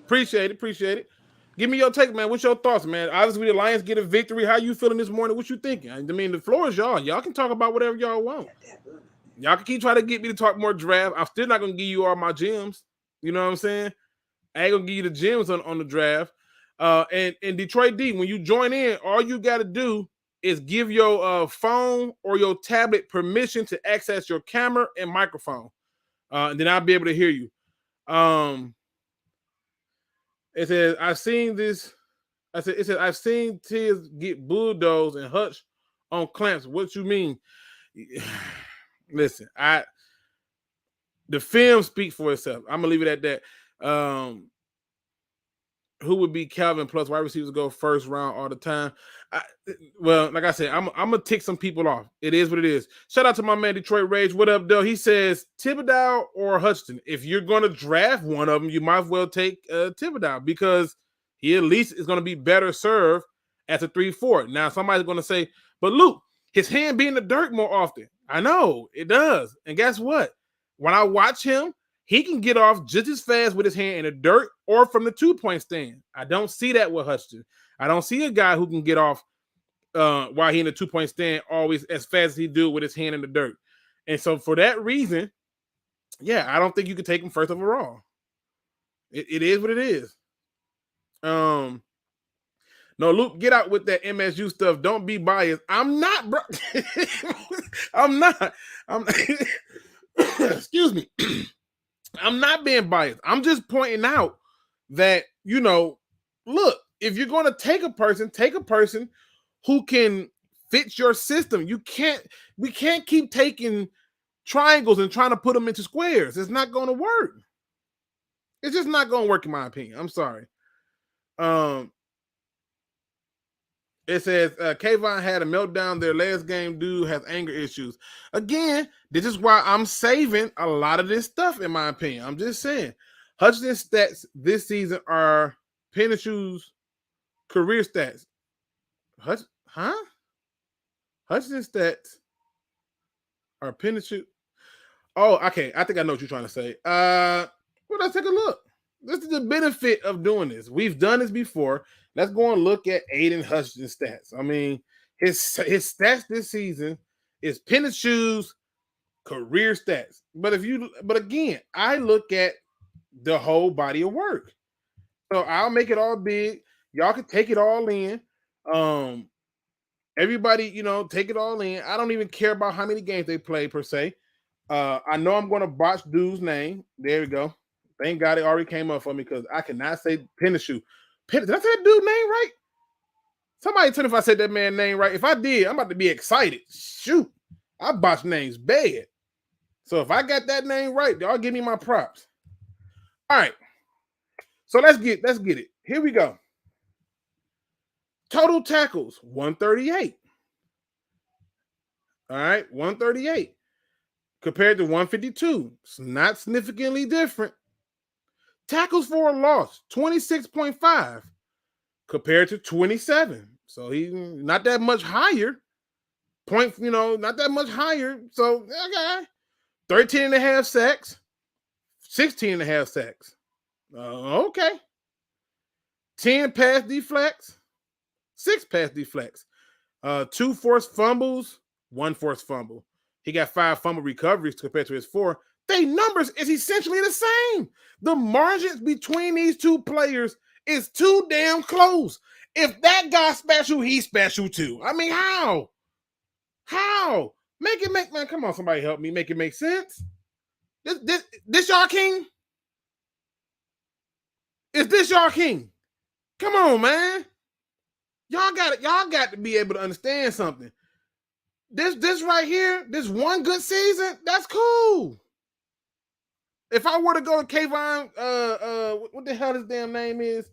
Appreciate it. Give me your take, man. What's your thoughts, man? Obviously, the Lions get a victory. How you feeling this morning? What you thinking? I mean, the floor is y'all. Y'all can talk about whatever y'all want. Y'all can keep trying to get me to talk more draft. I'm still not going to give you all my gems. You know what I'm saying? I ain't going to give you the gems on the draft. And Detroit D, when you join in, all you got to do is give your phone or your tablet permission to access your camera and microphone. And then I'll be able to hear you. It says, I've seen Tiz get bulldozed and Hutch on clamps. What you mean? Listen, the film speaks for itself. I'm gonna leave it at that. Who would be Calvin plus wide receivers go first round all the time? Like I said, I'm gonna tick some people off. It is what it is. Shout out to my man Detroit Rage. What up, though? He says Thibodeau or Hutchinson. If you're gonna draft one of them, you might as well take Thibodeau because he at least is gonna be better served as a 3-4. Now somebody's gonna say, but Luke, his hand be in the dirt more often. I know it does, and guess what? When I watch him, he can get off just as fast with his hand in the dirt or from the 2-point stand. I don't see that with Hutchinson. I don't see a guy who can get off while he in the 2-point stand always as fast as he do with his hand in the dirt. And so for that reason, yeah, I don't think you can take him first overall. It is what it is. No, Luke, get out with that MSU stuff. Don't be biased. I'm not, bro. I'm not. Excuse me. I'm not being biased. I'm just pointing out that, look, if you're going to take a person who can fit your system. We can't keep taking triangles and trying to put them into squares. It's not going to work. It's just not going to work, in my opinion. I'm sorry. It says Kayvon had a meltdown their last game. Dude has anger issues. Again, this is why I'm saving a lot of this stuff, in my opinion. I'm just saying. Hutchinson's stats this season are Penishew's career stats. Hutchinson's stats are Penishew. Oh, okay. I think I know what you're trying to say. Well, let's take a look. This is the benefit of doing this. We've done this before. Let's go and look at Aiden Hutchinson's stats. I mean, his stats this season is Penishew's career stats. But again, I look at the whole body of work. So I'll make it all big. Y'all can take it all in. Everybody, take it all in. I don't even care about how many games they play per se. I know I'm going to botch dude's name. There we go. Thank God it already came up for me because I cannot say Penishew. Did I say that dude's name right? Somebody tell me if I said that man's name right. If I did, I'm about to be excited. Shoot. I botch names bad. So if I got that name right, y'all give me my props. All right. So let's get it. Here we go. Total tackles, 138. All right, 138. Compared to 152. It's not significantly different. Tackles for a loss, 26.5 compared to 27. So he's not that much higher. Not that much higher. So, okay. 13 and a half sacks, 16 and a half sacks. Okay. 10 pass deflects, 6 pass deflects. 2 forced fumbles, 1 forced fumble. He got 5 fumble recoveries compared to his 4. Their numbers is essentially the same. The margins between these two players is too damn close. If that guy's special, he's special too. I mean, how? How? Make it make, man, come on, somebody help me. Make it make sense. This y'all king? Is this y'all king? Come on, man. Y'all got to be able to understand something. This right here, this one good season, that's cool. If I were to go to Kayvon, what the hell his damn name is?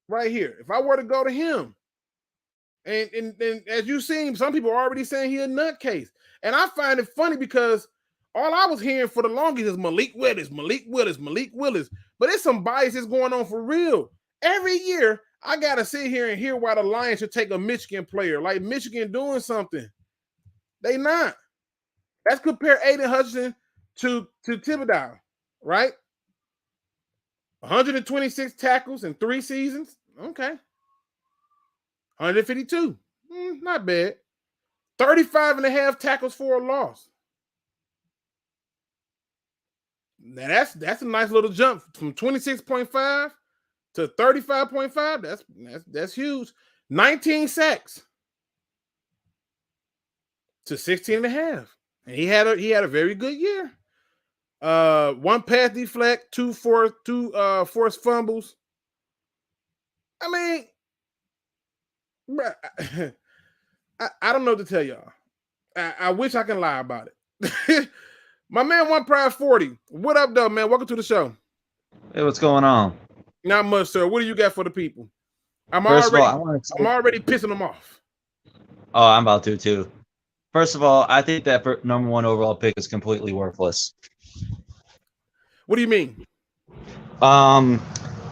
Right here. If I were to go to him, and as you've seen, some people are already saying he a nutcase. And I find it funny because all I was hearing for the longest is Malik Willis. But there's some biases going on for real. Every year, I got to sit here and hear why the Lions should take a Michigan player. Like Michigan doing something. They not. Let's compare Aiden Hutchinson to Thibodeau, right? 126 tackles in 3 seasons. Okay. 152. Not bad. 35 and a half tackles for a loss. Now that's a nice little jump from 26.5 to 35.5. That's huge. 19 sacks to 16 and a half. And he had a very good year. 1 pass deflect, 2 forced fumbles. I mean, I don't know what to tell y'all. I wish I can lie about it. My man, One Pride 40. What up, though, man? Welcome to the show. Hey, what's going on? Not much, sir. What do you got for the people? I'm First already pissing them off. Oh, I'm about to too. First of all, I think that number 1 overall pick is completely worthless. What do you mean? I'm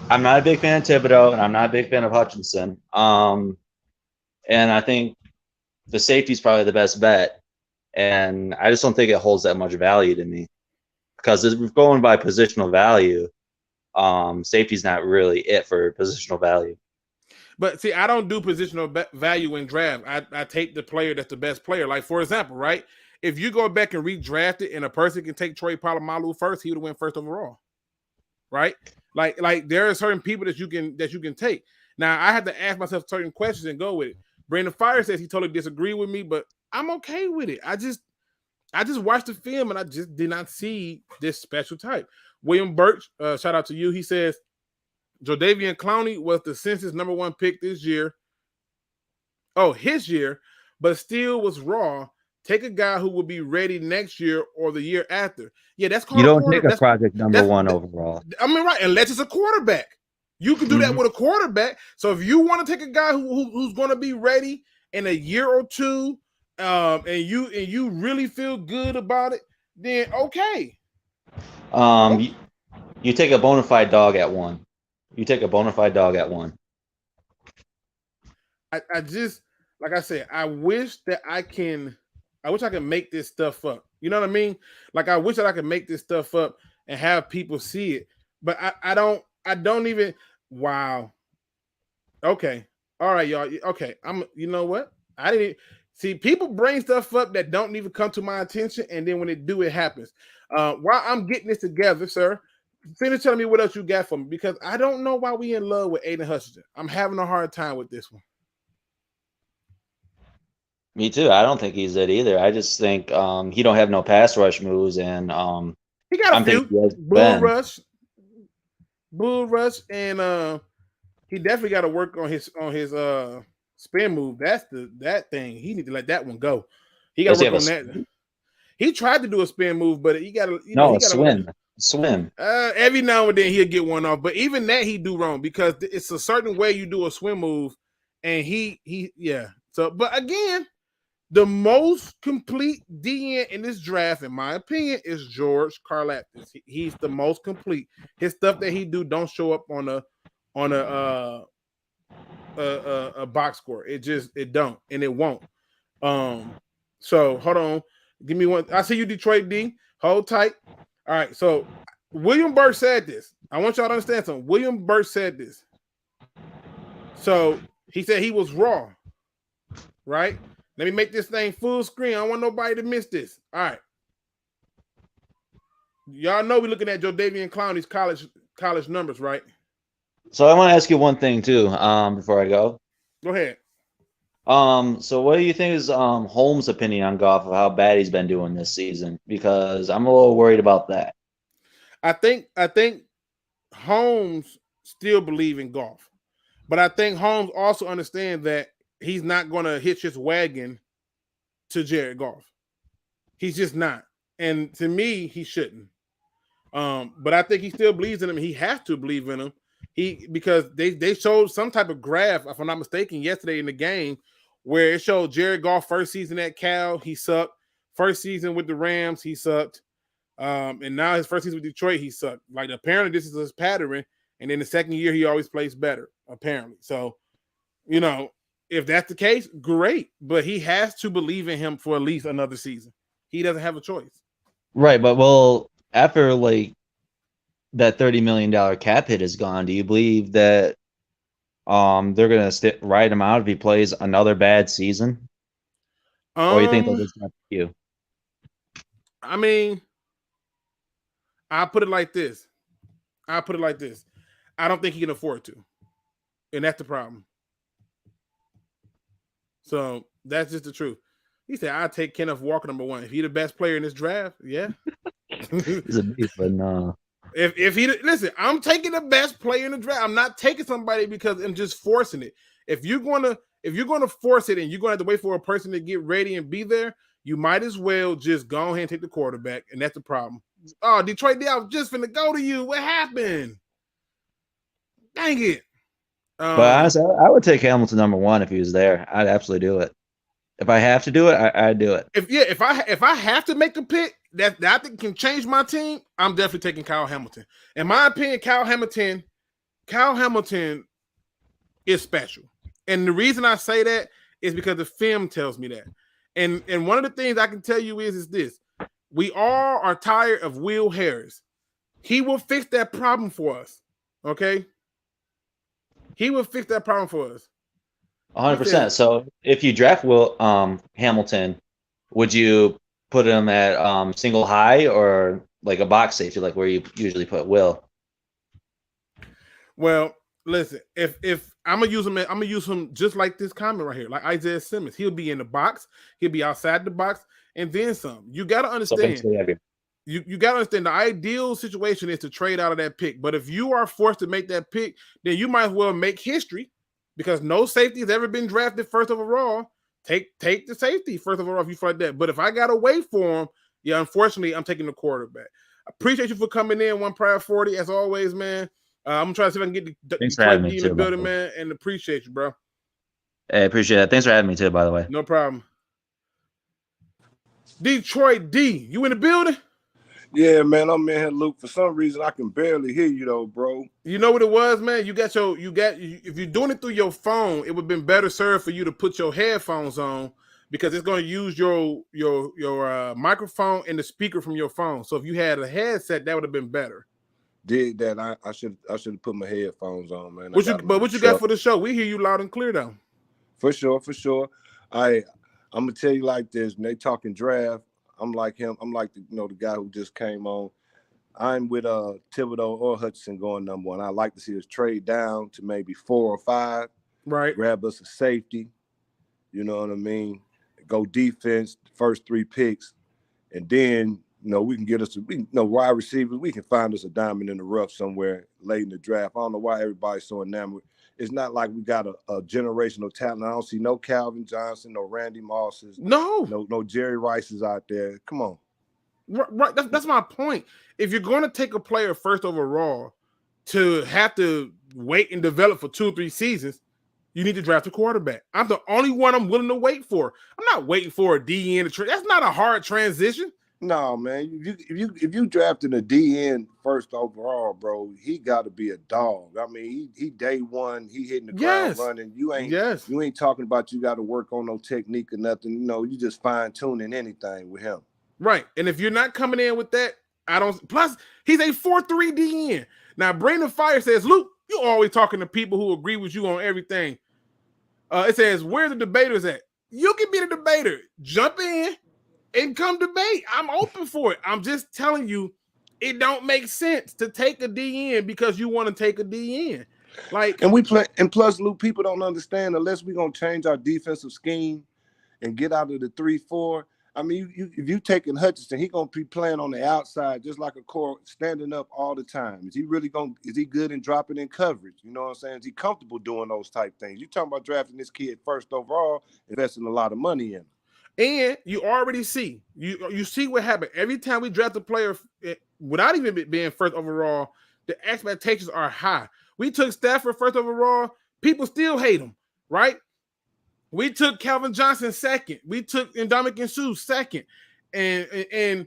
not a big fan of Thibodeau, and I'm not a big fan of Hutchinson. And I think the safety is probably the best bet. And I just don't think it holds that much value to me. Because if we're going by positional value, safety's not really it for positional value. But see, I don't do positional value in draft. I take the player that's the best player. Like, for example, right? If you go back and redraft it and a person can take Troy Polamalu first, he would win first overall. Right? Like there are certain people that you can take. Now, I have to ask myself certain questions and go with it. Brandon Fire says he totally disagreed with me, but I'm okay with it. I just watched the film and I just did not see this special type. William Birch, shout out to you. He says, Jadeveon Clowney was the census number 1 pick this year. Oh, his year, but still was raw. Take a guy who will be ready next year or the year after. Yeah, that's called. You don't take a project number 1 overall. I mean, right, unless it's a quarterback. You can do that with a quarterback. So if you want to take a guy who's going to be ready in a year or two, and you really feel good about it, then okay. You take a bona fide dog at one. You take a bona fide dog at one. I just, like I said, I wish I can make this stuff up. You know what I mean? Like, I wish that I could make this stuff up and have people see it. But I don't even, wow. Okay. All right, y'all. Okay. You know what? I didn't see people bring stuff up that don't even come to my attention. And then when it do, it happens. While I'm getting this together, sir, finish telling me what else you got for me, because I don't know why we in love with Aiden Hutchinson. I'm having a hard time with this one. Me too. I don't think he's it either. I just think he don't have no pass rush moves, and he got a few bull rush, and he definitely got to work on his spin move. That's that thing. He need to let that one go. He got to work on that. He tried to do a spin move, but he got to swim. Every now and then he'll get one off, but even that he do wrong, because it's a certain way you do a swim move, and he. So, but again, the most complete DN in this draft, in my opinion, is George Karlaftis. He's the most complete. His stuff that he do don't show up on a box score. It don't, and it won't. So hold on, give me one. I see you, Detroit D. Hold tight. All right. So William Burke said this. I want y'all to understand something. William Burke said this. So he said he was raw, right? Let me make this thing full screen. I don't want nobody to miss this. All right. Y'all know we're looking at Jadeveon Clowney's college numbers, right? So I want to ask you one thing too, before I go. Go ahead. So what do you think is Holmes' opinion on Goff, of how bad he's been doing this season? Because I'm a little worried about that. I think Holmes still believes in Goff, but I think Holmes also understands that he's not going to hitch his wagon to Jared Goff. He's just not. And to me, he shouldn't. But I think he still believes in him. He has to believe in him. Because they showed some type of graph, if I'm not mistaken, yesterday in the game, where it showed Jared Goff first season at Cal, he sucked. First season with the Rams, he sucked. And now his first season with Detroit, he sucked. Like, apparently this is his pattern. And then the second year, he always plays better, apparently. So, if that's the case, great. But he has to believe in him for at least another season. He doesn't have a choice. Right, but after that $30 million cap hit is gone, do you believe that they're going to ride him out if he plays another bad season? Or you think they'll just have you? I mean, I'll put it like this. I don't think he can afford to. And that's the problem. So that's just the truth. He said, I'll take Kenneth Walker #1. If he's the best player in this draft, yeah. He's a beast, but no. If he listen, I'm taking the best player in the draft. I'm not taking somebody because I'm just forcing it. If you're gonna force it and you're gonna have to wait for a person to get ready and be there, you might as well just go ahead and take the quarterback, and that's the problem. Oh, Detroit D, I was just finna go to you. What happened? Dang it. But honestly, I would take Hamilton #1 if he was there. I'd absolutely do it. If I have to do it, I'd do it. If I have to make a pick that I think can change my team, I'm definitely taking Kyle Hamilton. In my opinion, Kyle Hamilton is special. And the reason I say that is because the film tells me that. And one of the things I can tell you is this. We all are tired of Will Harris. He will fix that problem for us. Okay? He will fix that problem for us. 100%. So if you draft Hamilton, would you put him at single high or like a box safety, like where you usually put Will? Well, listen, if I'm gonna use him just like this comment right here, like Isaiah Simmons. He'll be in the box, he'll be outside the box, and then some. You gotta understand. You gotta understand the ideal situation is to trade out of that pick. But if you are forced to make that pick, then you might as well make history, because no safety has ever been drafted first overall. Take the safety first overall if you feel like that. But if I gotta wait for him, yeah, unfortunately, I'm taking the quarterback. Appreciate you for coming in, One Pride 40. As always, man. I'm gonna try to see if I can get the Thanks for having Detroit me D in the too, building, by the way. man, and appreciate you, bro. Hey, appreciate it. Thanks for having me too, by the way. No problem. Detroit D, you in the building? Yeah, man, I'm in here, Luke. For some reason, I can barely hear you though, bro. You know what it was, man? If you're doing it through your phone, it would have been better served for you to put your headphones on because it's going to use your microphone and the speaker from your phone. So if you had a headset, that would have been better. Did that? I should have put my headphones on, man. What you got for the show? We hear you loud and clear though. For sure. I'm gonna tell you like this. When they talking draft, I'm like him. I'm like the guy who just came on. I'm with Thibodeau or Hutchinson going number one. I like to see us trade down to maybe 4 or 5. Right. Grab us a safety. You know what I mean? Go defense, first 3 picks, and then we can get us wide receivers. We can find us a diamond in the rough somewhere late in the draft. I don't know why everybody's so enamored. It's not like we got a generational talent. I don't see no Calvin Johnson, no Randy Mosses, no Jerry Rices out there. Come on. Right. That's my point. If you're going to take a player first overall to have to wait and develop for 2 or 3 seasons, you need to draft a quarterback. I'm the only one I'm willing to wait for. I'm not waiting for a DN to trade. That's not a hard transition. No, man. If you drafted a DN first overall, bro, he got to be a dog. I mean, he day one, he hitting the ground running. You ain't talking about you got to work on no technique or nothing. You just fine tuning anything with him. Right. And if you're not coming in with that, plus he's a 4.3 DN. Now, Brandon Fire says, Luke, you always talking to people who agree with you on everything. It says, where the debaters at? You can be the debater. Jump in and come debate. I'm open for it. I'm just telling you, it don't make sense to take a DN because you want to take a DN. And plus, Luke, people don't understand unless we're gonna change our defensive scheme and get out of the 3-4. I mean, if you taking Hutchinson, he gonna be playing on the outside just like a core, standing up all the time. Is he good in dropping in coverage? You know what I'm saying? Is he comfortable doing those type things? You talking about drafting this kid first overall, investing a lot of money in him. And you already see, you see what happened. Every time we draft a player without even being first overall, the expectations are high. We took Stafford first overall. People still hate him, right? We took Calvin Johnson second. We took Ndamukong Suh second. And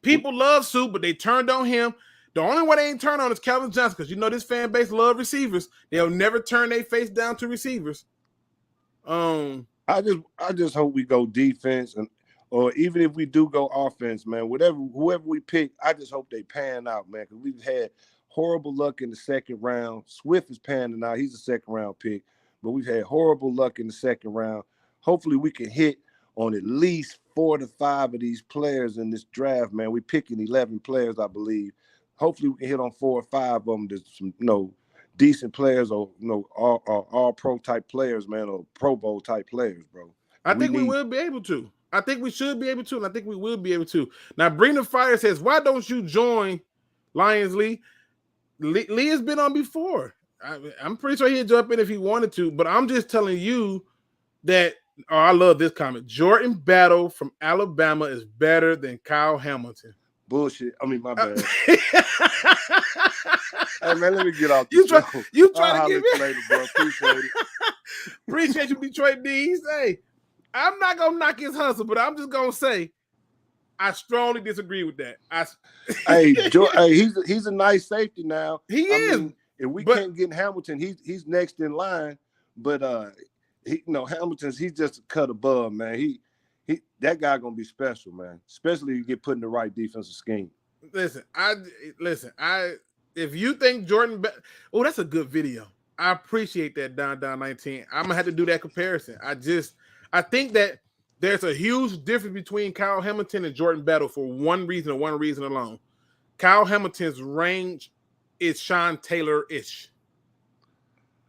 people love Suh, but they turned on him. The only one they ain't turned on is Calvin Johnson because this fan base love receivers. They'll never turn their face down to receivers. I just hope we go defense, or even if we do go offense, man, whoever we pick, I just hope they pan out, man, because we've had horrible luck in the second round. Swift is panning out. He's a second-round pick, but we've had horrible luck in the second round. Hopefully we can hit on at least 4 to 5 of these players in this draft, man. We're picking 11 players, I believe. Hopefully we can hit on 4 or 5 of them. There's some, decent players or all pro type players, man, or Pro Bowl type players, bro. I think we will be able to. I think we should be able to, and I think we will be able to. Now, Bring the Fire says, why don't you join Lions Lee? Lee has been on before. I'm pretty sure he'd jump in if he wanted to, but I'm just telling you that, I love this comment. Jordan Battle from Alabama is better than Kyle Hamilton. Bullshit. I mean, my bad. Hey, man, let me get off You try show. to get me later, bro. Appreciate it. Appreciate you, Detroit D's. Hey, I'm not gonna knock his hustle, but I'm just gonna say I strongly disagree with that. He's a nice safety now. He is. Mean, if we can't get Hamilton, he's next in line. But Hamilton's he's just a cut above, man. That guy gonna be special, man. Especially if you get put in the right defensive scheme. Listen. If you think that's a good video. I appreciate that, Down 19. I'm gonna have to do that comparison. I think that there's a huge difference between Kyle Hamilton and Jordan Battle for one reason and one reason alone. Kyle Hamilton's range is Sean Taylor-ish.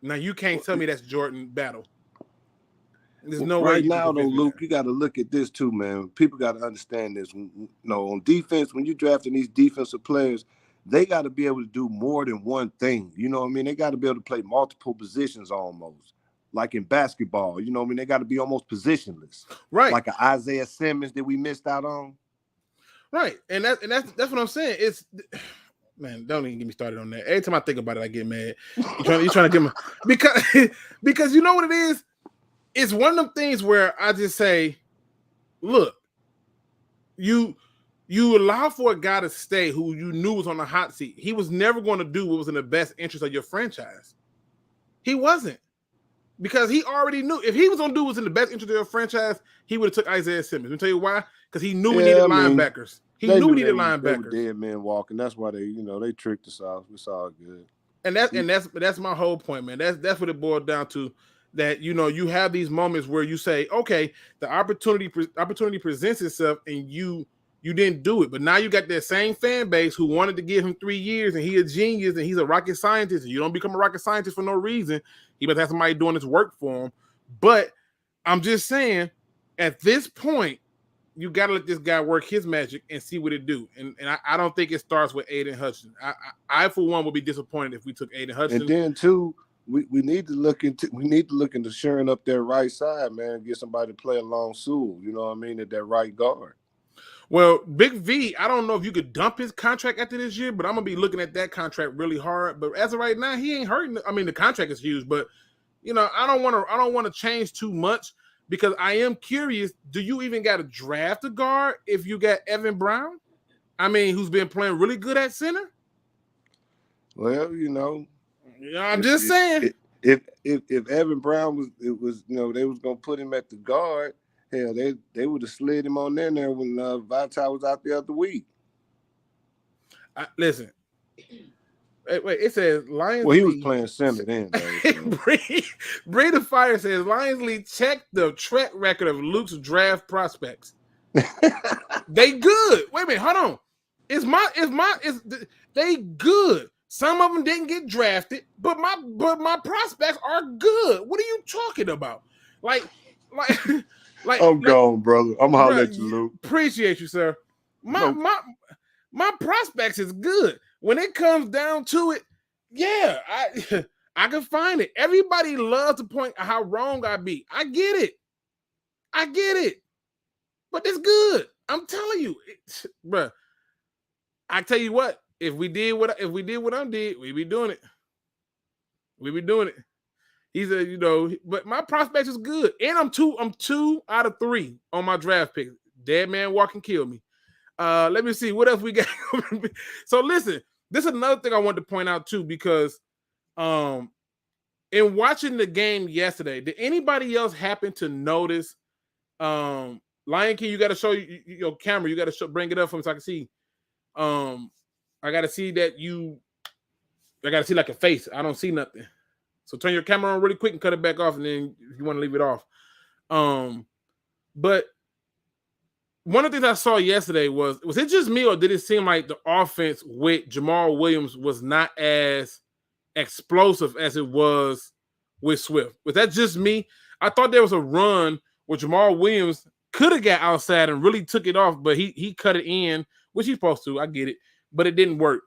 Now you can't tell me that's Jordan Battle. There's no way. Right now, though, Luke, you got to look at this too, man. People got to understand this. On defense, when you're drafting these defensive players, they got to be able to do more than one thing. You know what I mean? They got to be able to play multiple positions almost. Like in basketball, you know what I mean? They got to be almost positionless. Right. Like an Isaiah Simmons that we missed out on. Right. And that's what I'm saying. Man, don't even get me started on that. Every time I think about it, I get mad. You're trying to get me because you know what it is? It's one of them things where I just say, look, you allow for a guy to stay who you knew was on the hot seat. He was never going to do what was in the best interest of your franchise. He wasn't. Because he already knew if he was going to do what was in the best interest of your franchise, he would have took Isaiah Simmons. Let me tell you why. Because he knew we needed linebackers. He knew we needed linebackers. They were dead men walking. That's why they tricked us off. It's all good. And that's my whole point, man. That's what it boiled down to. That you have these moments where you say, okay, the opportunity presents itself, and you didn't do it. But now you got that same fan base who wanted to give him 3 years, and he's a genius, and he's a rocket scientist. And you don't become a rocket scientist for no reason. He must have somebody doing his work for him. But I'm just saying, at this point, you got to let this guy work his magic and see what it do. And I don't think it starts with Aiden Hutchinson. I for one, would be disappointed if we took Aiden Hutchinson. And then too, we need to look into shoring up their right side, man. Get somebody to play along Sewell. You know what I mean, at that right guard. Well, Big V, I don't know if you could dump his contract after this year, but I'm gonna be looking at that contract really hard. But as of right now, he ain't hurting. I mean, the contract is huge, but I don't want to change too much because I am curious. Do you even got to draft a guard if you got Evan Brown? I mean, who's been playing really good at center? Well, I'm just saying. If Evan Brown they was gonna put him at the guard. Hell, they would have slid him on there when Vital was out the other week. Listen. Wait, it says Lions. Well, he was playing center then. Brady Fire says Lions League check the track record of Luke's draft prospects. They good. Wait a minute, hold on. They good. Some of them didn't get drafted, but my prospects are good. What are you talking about? Like. I'm gone, brother. I'm gonna holler at you, Luke. Appreciate you, sir. My prospects is good. When it comes down to it, yeah, I can find it. Everybody loves to point out how wrong I be. I get it. But it's good. I'm telling you, bruh. I tell you what, if we did what I did, we'd be doing it. He said, but my prospects is good. And I'm two out of 3 on my draft pick. Dead man walking kill me. Let me see what else we got. So listen, this is another thing I wanted to point out too, because in watching the game yesterday, did anybody else happen to notice Lion King, you got to show your camera, you got to bring it up for me so I can see. I got to see like a face. I don't see nothing. So turn your camera on really quick and cut it back off, and then if you want to leave it off. But one of the things I saw yesterday was it just me, or did it seem like the offense with Jamal Williams was not as explosive as it was with Swift? Was that just me? I thought there was a run where Jamal Williams could have got outside and really took it off, but he cut it in, which he's supposed to. I get it, but it didn't work.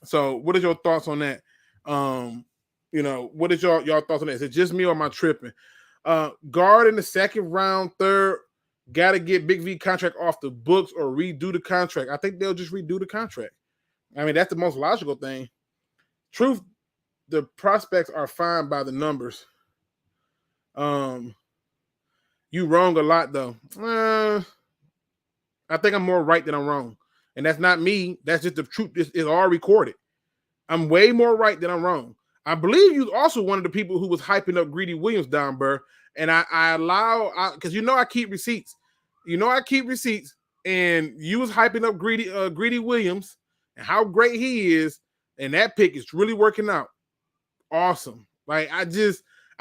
So what is your thoughts on that? What is y'all thoughts on that? Is it just me or am I tripping? Guard in the second round, third, got to get Big V contract off the books or redo the contract. I think they'll just redo the contract. I mean, that's the most logical thing. Truth, the prospects are fine by the numbers. You wrong a lot, though. I think I'm more right than I'm wrong. And that's not me. That's just the truth. It's all recorded. I'm way more right than I'm wrong. I believe you also one of the people who was hyping up Greedy Williams down, Burr. And I allow, because I keep receipts. I keep receipts. And you was hyping up Greedy Williams and how great he is. And that pick is really working out. Awesome. Like, I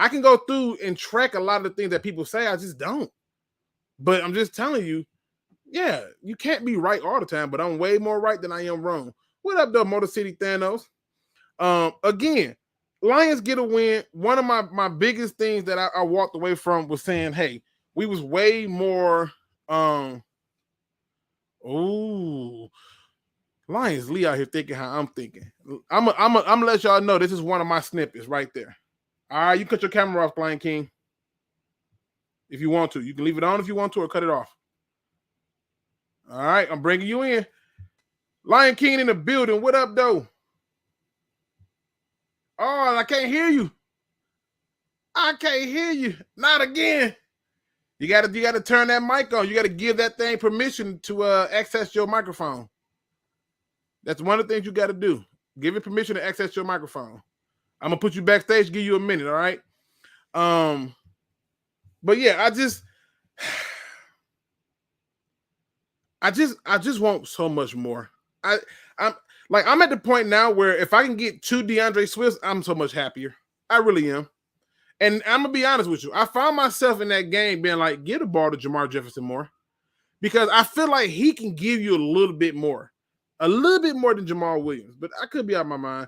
can go through and track a lot of the things that people say. I just don't. But I'm just telling you, yeah, you can't be right all the time, but I'm way more right than I am wrong. What up, though, Motor City Thanos? Again, Lions get a win. One of my biggest things that I walked away from was saying, hey, we was way more Lions Lee out here thinking how I'm thinking. I'm gonna let y'all know this is one of my snippets right there. All right, you cut your camera off, Lion King. If you want to. You can leave it on if you want to or cut it off. All right, I'm bringing you in. Lion King in the building. What up, though? Oh, I can't hear you. I can't hear you. Not again. You gotta turn that mic on. You gotta give that thing permission to access your microphone. That's one of the things you gotta do. Give it permission to access your microphone. I'm gonna put you backstage, give you a minute, all right? But yeah, I just want so much more. I'm at the point now where if I can get 2 DeAndre Swifts, I'm so much happier. I really am. And I'm gonna be honest with you. I found myself in that game being like, get the ball to Jamar Jefferson more. Because I feel like he can give you a little bit more than Jamal Williams. But I could be out of my mind.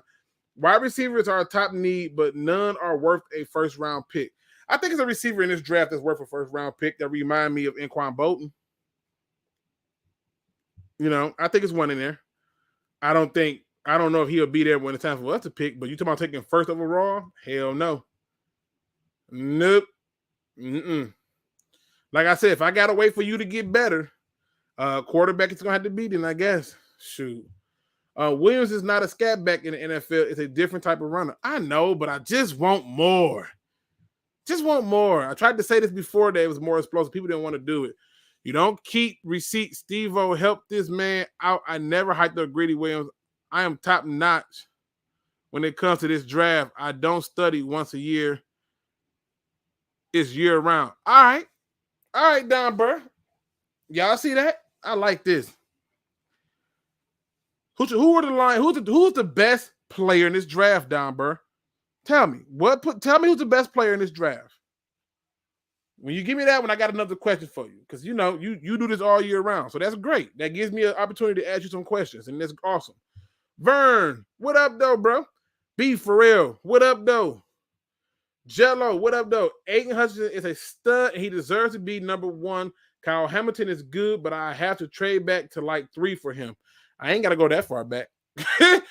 Wide receivers are a top need, but none are worth a first-round pick. I think it's a receiver in this draft that's worth a first-round pick that remind me of Anquan Bolton. You know, I think it's one in there. I don't know if he'll be there when it's time for us to pick, but you talking about taking first overall? Hell no. Nope. Mm-mm. Like I said, if I gotta wait for you to get better, quarterback is gonna have to be then, I guess. Shoot. Williams is not a scat back in the NFL. It's a different type of runner. I know, but I just want more. Just want more. I tried to say this before that it was more explosive. People didn't want to do it. You don't keep receipts. Steve-O, help this man out. I never hyped up Greedy Williams. I am top notch when it comes to this draft. I don't study once a year. It's year round. All right, Don Burr. Y'all see that? I like this. Who are the line? Who's the best player in this draft, Don Burr? Tell me. Tell me who's the best player in this draft. When you give me that one, I got another question for you. Because you know, you do this all year round. So that's great. That gives me an opportunity to ask you some questions. And that's awesome. Vern, what up, though, bro? B for real. What up, though? Jello, what up, though? Aiden Hutchinson is a stud, and he deserves to be number 1. Kyle Hamilton is good, but I have to trade back to like 3 for him. I ain't got to go that far back. The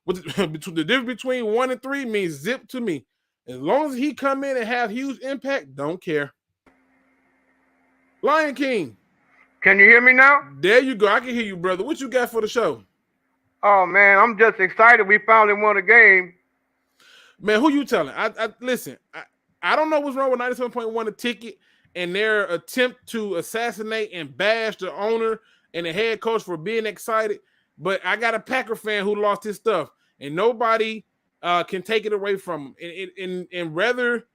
difference between 1 and 3 means zip to me. As long as he come in and have huge impact, don't care. Lion King. Can you hear me now? There you go. I can hear you, brother. What you got for the show? Oh, man, I'm just excited we finally won a game. Man, who you telling? Listen, I don't know what's wrong with 97.1 a ticket and their attempt to assassinate and bash the owner and the head coach for being excited. But I got a Packer fan who lost his stuff, and nobody can take it away from him. And whether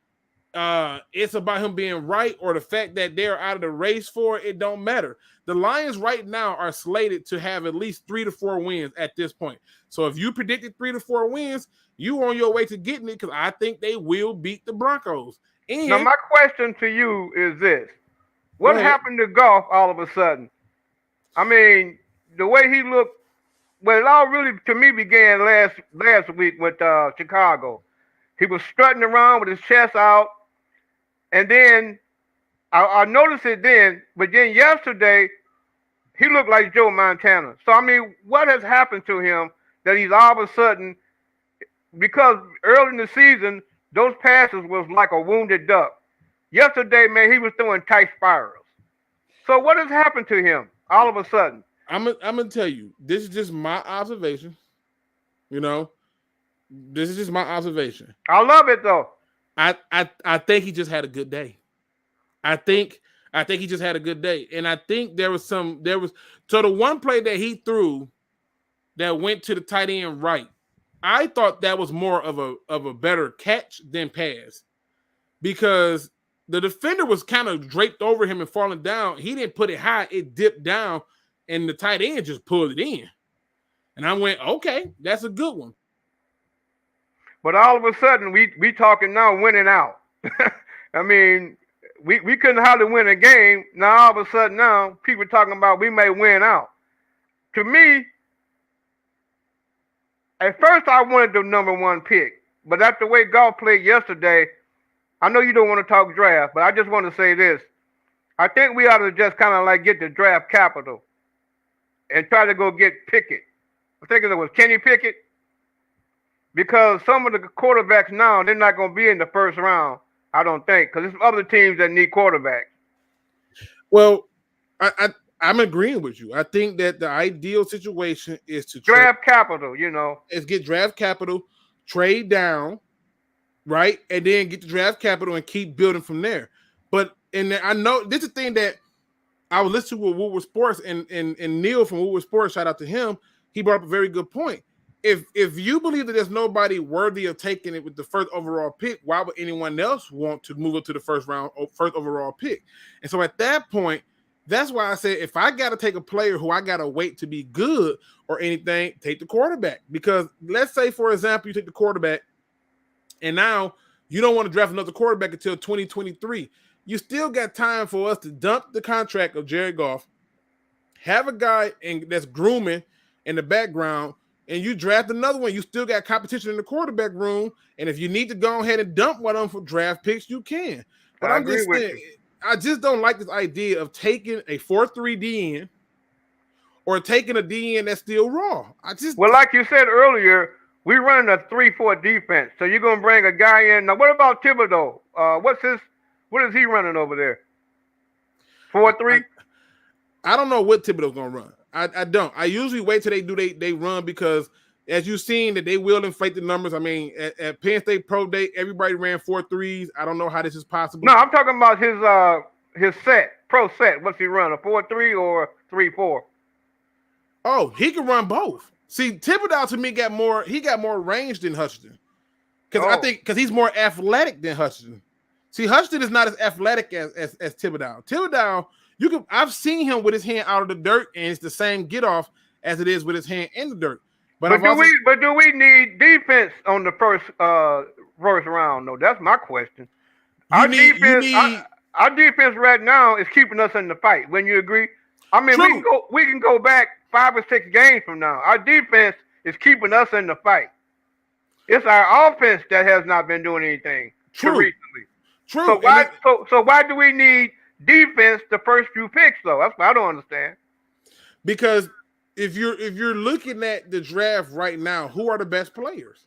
it's about him being right or the fact that they're out of the race for it, it don't matter. The Lions right now are slated to have at least 3 to 4 wins at this point. So if you predicted 3 to 4 wins, you on your way to getting it because I think they will beat the Broncos. And now, my question to you is this. What happened to Goff all of a sudden? I mean, the way he looked, well, it all really, to me, began last week with Chicago. He was strutting around with his chest out, and then I noticed it then, but then yesterday, he looked like Joe Montana. So, I mean, what has happened to him that he's all of a sudden, because early in the season, those passes was like a wounded duck. Yesterday, man, he was throwing tight spirals. So what has happened to him all of a sudden? I'm gonna tell you, this is just my observation. You know, this is just my observation. I love it though. I think he just had a good day. I think he just had a good day, and I think there was so the one play that he threw that went to the tight end right. I thought that was more of a better catch than pass because the defender was kind of draped over him and falling down. He didn't put it high; it dipped down. And the tight end just pulled it in. And I went, okay, that's a good one. But all of a sudden, we talking now winning out. I mean, we couldn't hardly win a game. Now, all of a sudden now, people talking about we may win out. To me, at first I wanted the number 1 pick. But after the way Goff played yesterday, I know you don't want to talk draft, but I just want to say this. I think we ought to just kind of like get the draft capital and try to go get Pickett. I think it was Kenny Pickett. Because some of the quarterbacks now, they're not going to be in the first round, I don't think, because there's other teams that need quarterbacks. Well, I I'm agreeing with you. I think that the ideal situation is to draft capital, is get draft capital, trade down, right? And then get the draft capital and keep building from there. But I know this is the thing that I was listening with Woodward Sports and Neil from Woodward Sports, shout out to him. He brought up a very good point. If you believe that there's nobody worthy of taking it with the first overall pick, why would anyone else want to move up to the first overall pick? And so at that point, that's why I said if I got to take a player who I got to wait to be good or anything, take the quarterback. Because let's say, for example, you take the quarterback and now you don't want to draft another quarterback until 2023. You still got time for us to dump the contract of Jared Goff, have a guy that's grooming in the background, and you draft another one. You still got competition in the quarterback room. And if you need to go ahead and dump one of them for draft picks, you can. But I'm just saying, I just don't like this idea of taking a 4-3 DN or taking a DN that's still raw. Well, like you said earlier, we're running a 3-4 defense. So you're gonna bring a guy in. Now, what about Thibodeau? What is he running over there? 4-3? I don't know what Thibodeau's gonna run. I don't. I usually wait till they run because as you've seen that they will inflate the numbers. I mean, at Penn State Pro Day, everybody ran 4-3s. I don't know how this is possible. No, I'm talking about his pro set. What's he run? A 4-3 or 3-4? Oh, he can run both. See, Thibodeau to me got more range than Hutchinson. Because he's more athletic than Hutchinson. See, Hutchinson is not as athletic as Thibodeau. Thibodeau, I've seen him with his hand out of the dirt, and it's the same get off as it is with his hand in the dirt. But do we need defense on the first round? though? That's my question. Our defense right now is keeping us in the fight. Wouldn't you agree? I mean, we can go back 5 or 6 games from now. Our defense is keeping us in the fight. It's our offense that has not been doing anything recently. True. So why do we need defense the first few picks though? That's what I don't understand. Because if you're looking at the draft right now, who are the best players?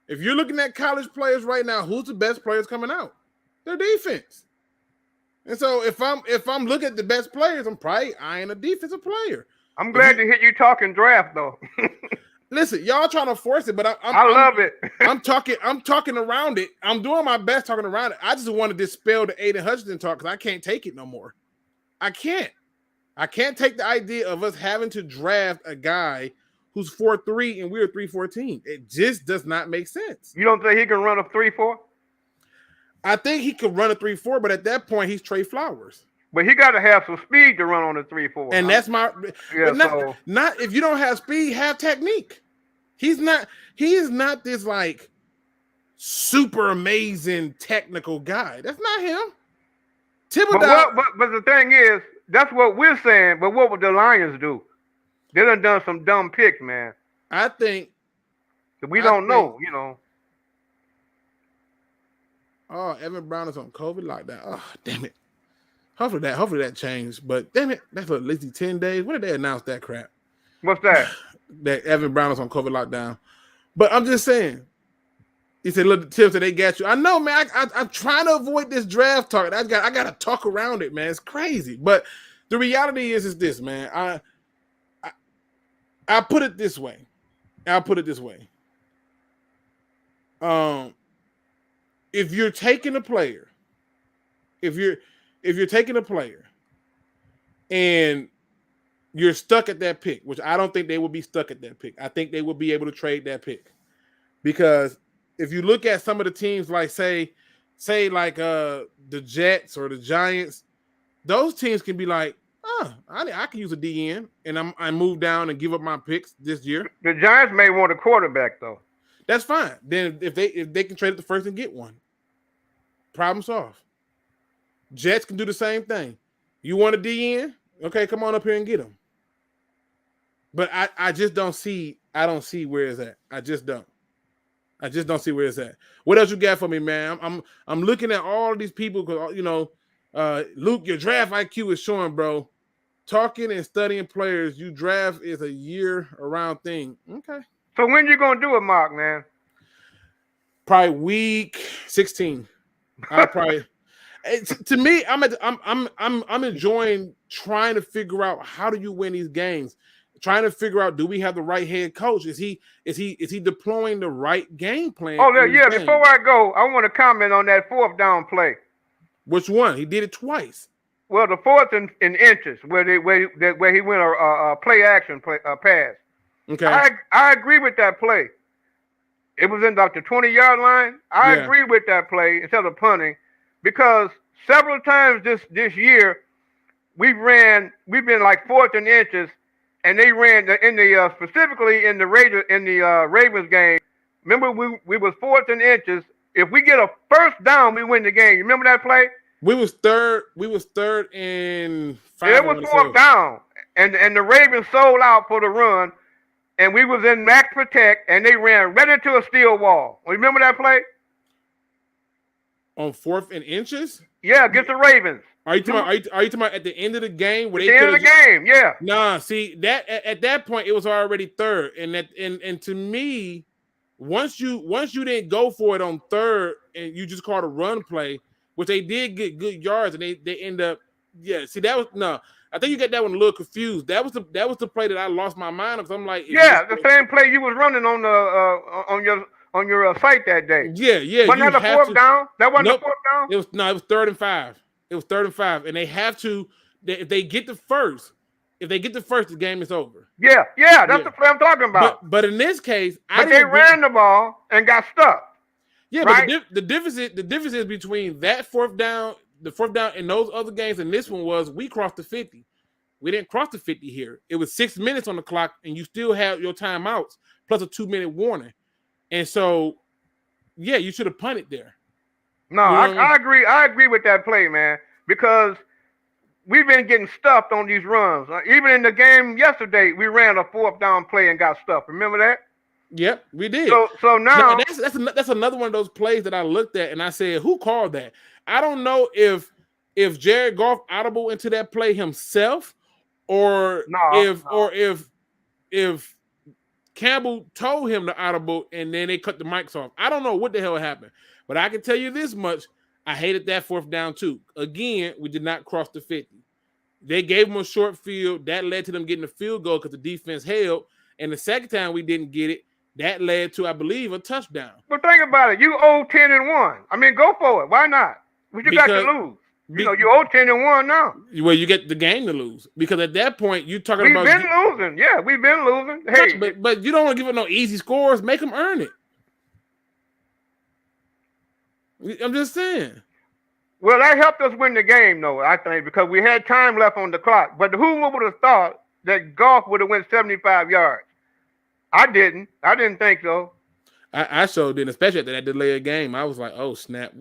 If you're looking at college players right now, who's the best players coming out? Their defense. And so if I'm looking at the best players, I'm probably eyeing a defensive player. I'm glad to hear you talking draft though. Listen, y'all trying to force it, but I love it. I'm talking around it. I'm doing my best talking around it. I just want to dispel the Aiden Hutchinson talk because I can't take it no more. I can't take the idea of us having to draft a guy who's 4-3 and we're a 3-4 It just does not make sense. You don't think he can run a 3-4? I think he could run a 3-4, but at that point he's Trey Flowers. But he got to have some speed to run on a 3-4. And that's my not if you don't have speed, have technique. He is not this like super amazing technical guy. That's not him. Thibodeau. But the thing is, that's what we're saying. But what would the Lions do? They done some dumb picks, man. I think we don't know, Oh, Evan Brown is on COVID lockdown. Oh, damn it. Hopefully that changed. But damn it, that's at least 10 days. When did they announce that crap? What's that? That Evan Brown is on COVID lockdown. But I'm just saying. He said, look, the tips that they got you. I know, man. I'm trying to avoid this draft talk. I got to talk around it, man. It's crazy. But the reality is this, man. I put it this way. If you're taking a player, if you're taking a player and you're stuck at that pick, which I don't think they will be stuck at that pick. I think they will be able to trade that pick. Because if you look at some of the teams like say like the Jets or the Giants, those teams can be like, I can use a DN and I move down and give up my picks this year. The Giants may want a quarterback though. That's fine. Then if they can trade it the first and get one, problem solved. Jets can do the same thing. You want a DN? Okay, come on up here and get him. But I just don't see. I don't see where it's at. I just don't see where it's at. What else you got for me, man? I'm looking at all these people because Luke, your draft IQ is showing, bro. Talking and studying players you draft is a year-around thing. Okay. So when you gonna do it, Mark, man? Probably week 16. To me, I'm enjoying trying to figure out how do you win these games. Trying to figure out, do we have the right head coach? Is he deploying the right game plan? Oh yeah. Before I go, I want to comment on that 4th down play. Which one? He did it twice. Well, the 4th in inches where he went a play action pass. Okay. I agree with that play. It was in like the 20-yard line. I agree with that play instead of punting, because several times this year we've been like 4th and inches, and they ran specifically in the Ravens game. Remember, we was 4th and inches. If we get a first down, we win the game. You remember that play? We was third and 5. It was 4th down, and the Ravens sold out for the run, and we was in max protect, and they ran right into a steel wall. Remember that play? On 4th and inches? Yeah, against the Ravens. Are you talking about at the end of the game? At the end of the game, yeah. Nah, see that at that point it was already 3rd, and to me, once you didn't go for it on 3rd and you just called a run play, which they did get good yards, and they end up See, that was no. I think you got that one a little confused. That was the play that I lost my mind because I'm like, the same play you was running on the on your site that day. Yeah. Wasn't that a 4th down? That wasn't a 4th down. It was 3rd and 5. It was 3rd and 5, and they have to. If they get the first, the game is over. Yeah, that's the play I'm talking about. But in this case, they ran the ball and got stuck. Yeah, right? But the difference is between that 4th down, the 4th down in those other games, and this one was we crossed the 50. We didn't cross the 50 here. It was 6 minutes on the clock, and you still have your timeouts plus a 2-minute warning. And so, yeah, you should have punted there. No, I agree. I agree with that play, man, because we've been getting stuffed on these runs. Even in the game yesterday, we ran a 4th down play and got stuffed. Remember that? Yep, we did. So now that's another one of those plays that I looked at and I said, who called that? I don't know if Jared Goff audible into that play himself, or if Campbell told him to audible and then they cut the mics off. I don't know what the hell happened, but I can tell you this much: I hated that 4th down too. Again, we did not cross the 50. They gave them a short field that led to them getting a field goal because the defense held, and the second time we didn't get it, that led to, I believe, a touchdown. But think about it: you owe 10-1. I mean, go for it. Why not? What you got to lose? You owe 10-1 now. Well, you get the game to lose because at that point you're talking about we've been losing. Yeah, we've been losing. Hey, but you don't want to give it no easy scores. Make them earn it. I'm just saying. Well, that helped us win the game, though. I think because we had time left on the clock. But who would have thought that Goff would have went 75 yards? I didn't. I didn't think so. I sure didn't, especially after that delayed game. I was like, oh, snap.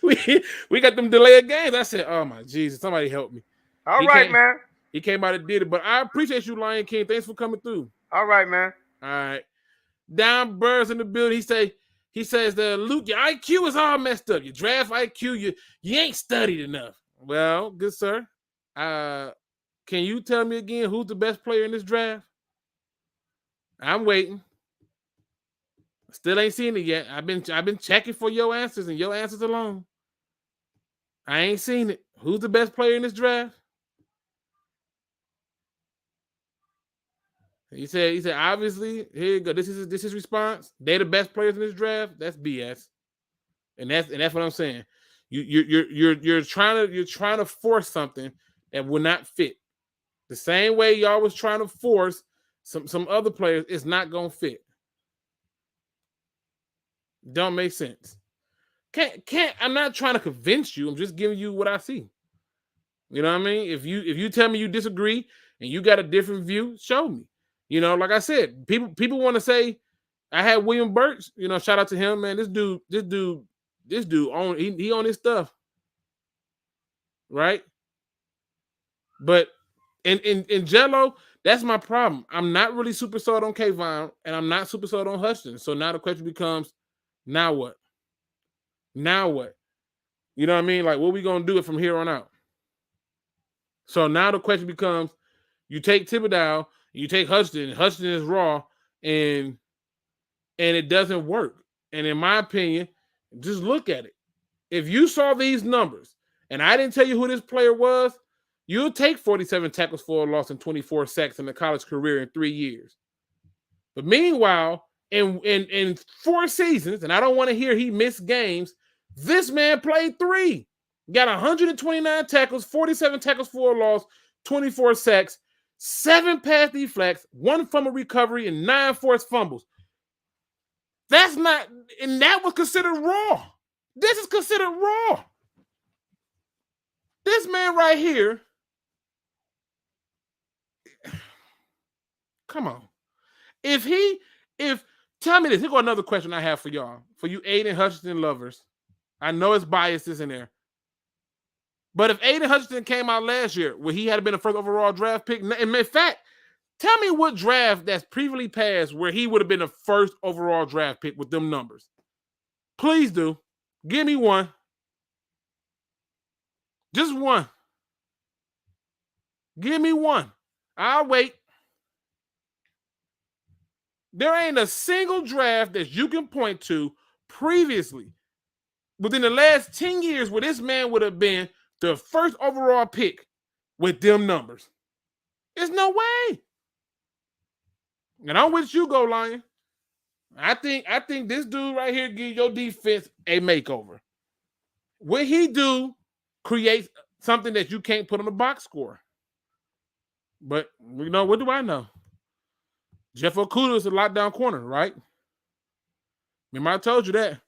we got them delayed games. I said, oh, my Jesus, somebody help me. All right, man. He came out and did it. But I appreciate you, Lion King. Thanks for coming through. All right, man. All right. Don Burrs in the building. He says that, Luke, your IQ is all messed up. Your draft IQ, you ain't studied enough. Well, good sir. Can you tell me again who's the best player in this draft? I'm waiting. Still ain't seen it yet. I've been checking for your answers and your answers alone. I ain't seen it. Who's the best player in this draft? He said obviously, here you go. This is his response. They're the best players in this draft. That's BS. And that's what I'm saying. You're trying to force something that will not fit. The same way y'all was trying to force some other players, it's not gonna fit. Don't make sense. Can't. I'm not trying to convince you. I'm just giving you what I see. You know what I mean? If you tell me you disagree and you got a different view, show me. You know, like I said, people want to say I had William Burks. You know, shout out to him, man. This dude on he on his stuff, right? But in Jello, that's my problem. I'm not really super sold on Kayvon, and I'm not super sold on Hutchinson. So now the question becomes, now what? Now what? You know what I mean? Like, what we gonna do it from here on out? So now the question becomes, you take Thibodeau, you take Hutchinson. Hutchinson is raw, and it doesn't work. And in my opinion, just look at it. If you saw these numbers and I didn't tell you who this player was, you'll take 47 tackles for a loss and 24 sacks in a college career in 3 years. But meanwhile, in 4 seasons, and I don't want to hear he missed games, this man played 3. Got 129 tackles, 47 tackles for a loss, 24 sacks, 7 pass deflects, 1 fumble recovery, and 9 forced fumbles. That's not, and that was considered raw. This is considered raw. This man right here, come on. Tell me this. Here's another question I have for y'all, for you Aiden Hutchinson lovers. I know it's biases in there. But if Aiden Hutchinson came out last year where he had been a first overall draft pick, and in fact, tell me what draft that's previously passed where he would have been a first overall draft pick with them numbers. Please do. Give me one. Just one. Give me one. I'll wait. There ain't a single draft that you can point to previously within the last 10 years where this man would have been the first overall pick with them numbers. There's no way. And I'm with you, Go Lion. I think this dude right here give your defense a makeover. What he do creates something that you can't put on the box score. But what do I know? Jeff Okudah is a lockdown corner, right? Remember I told you that.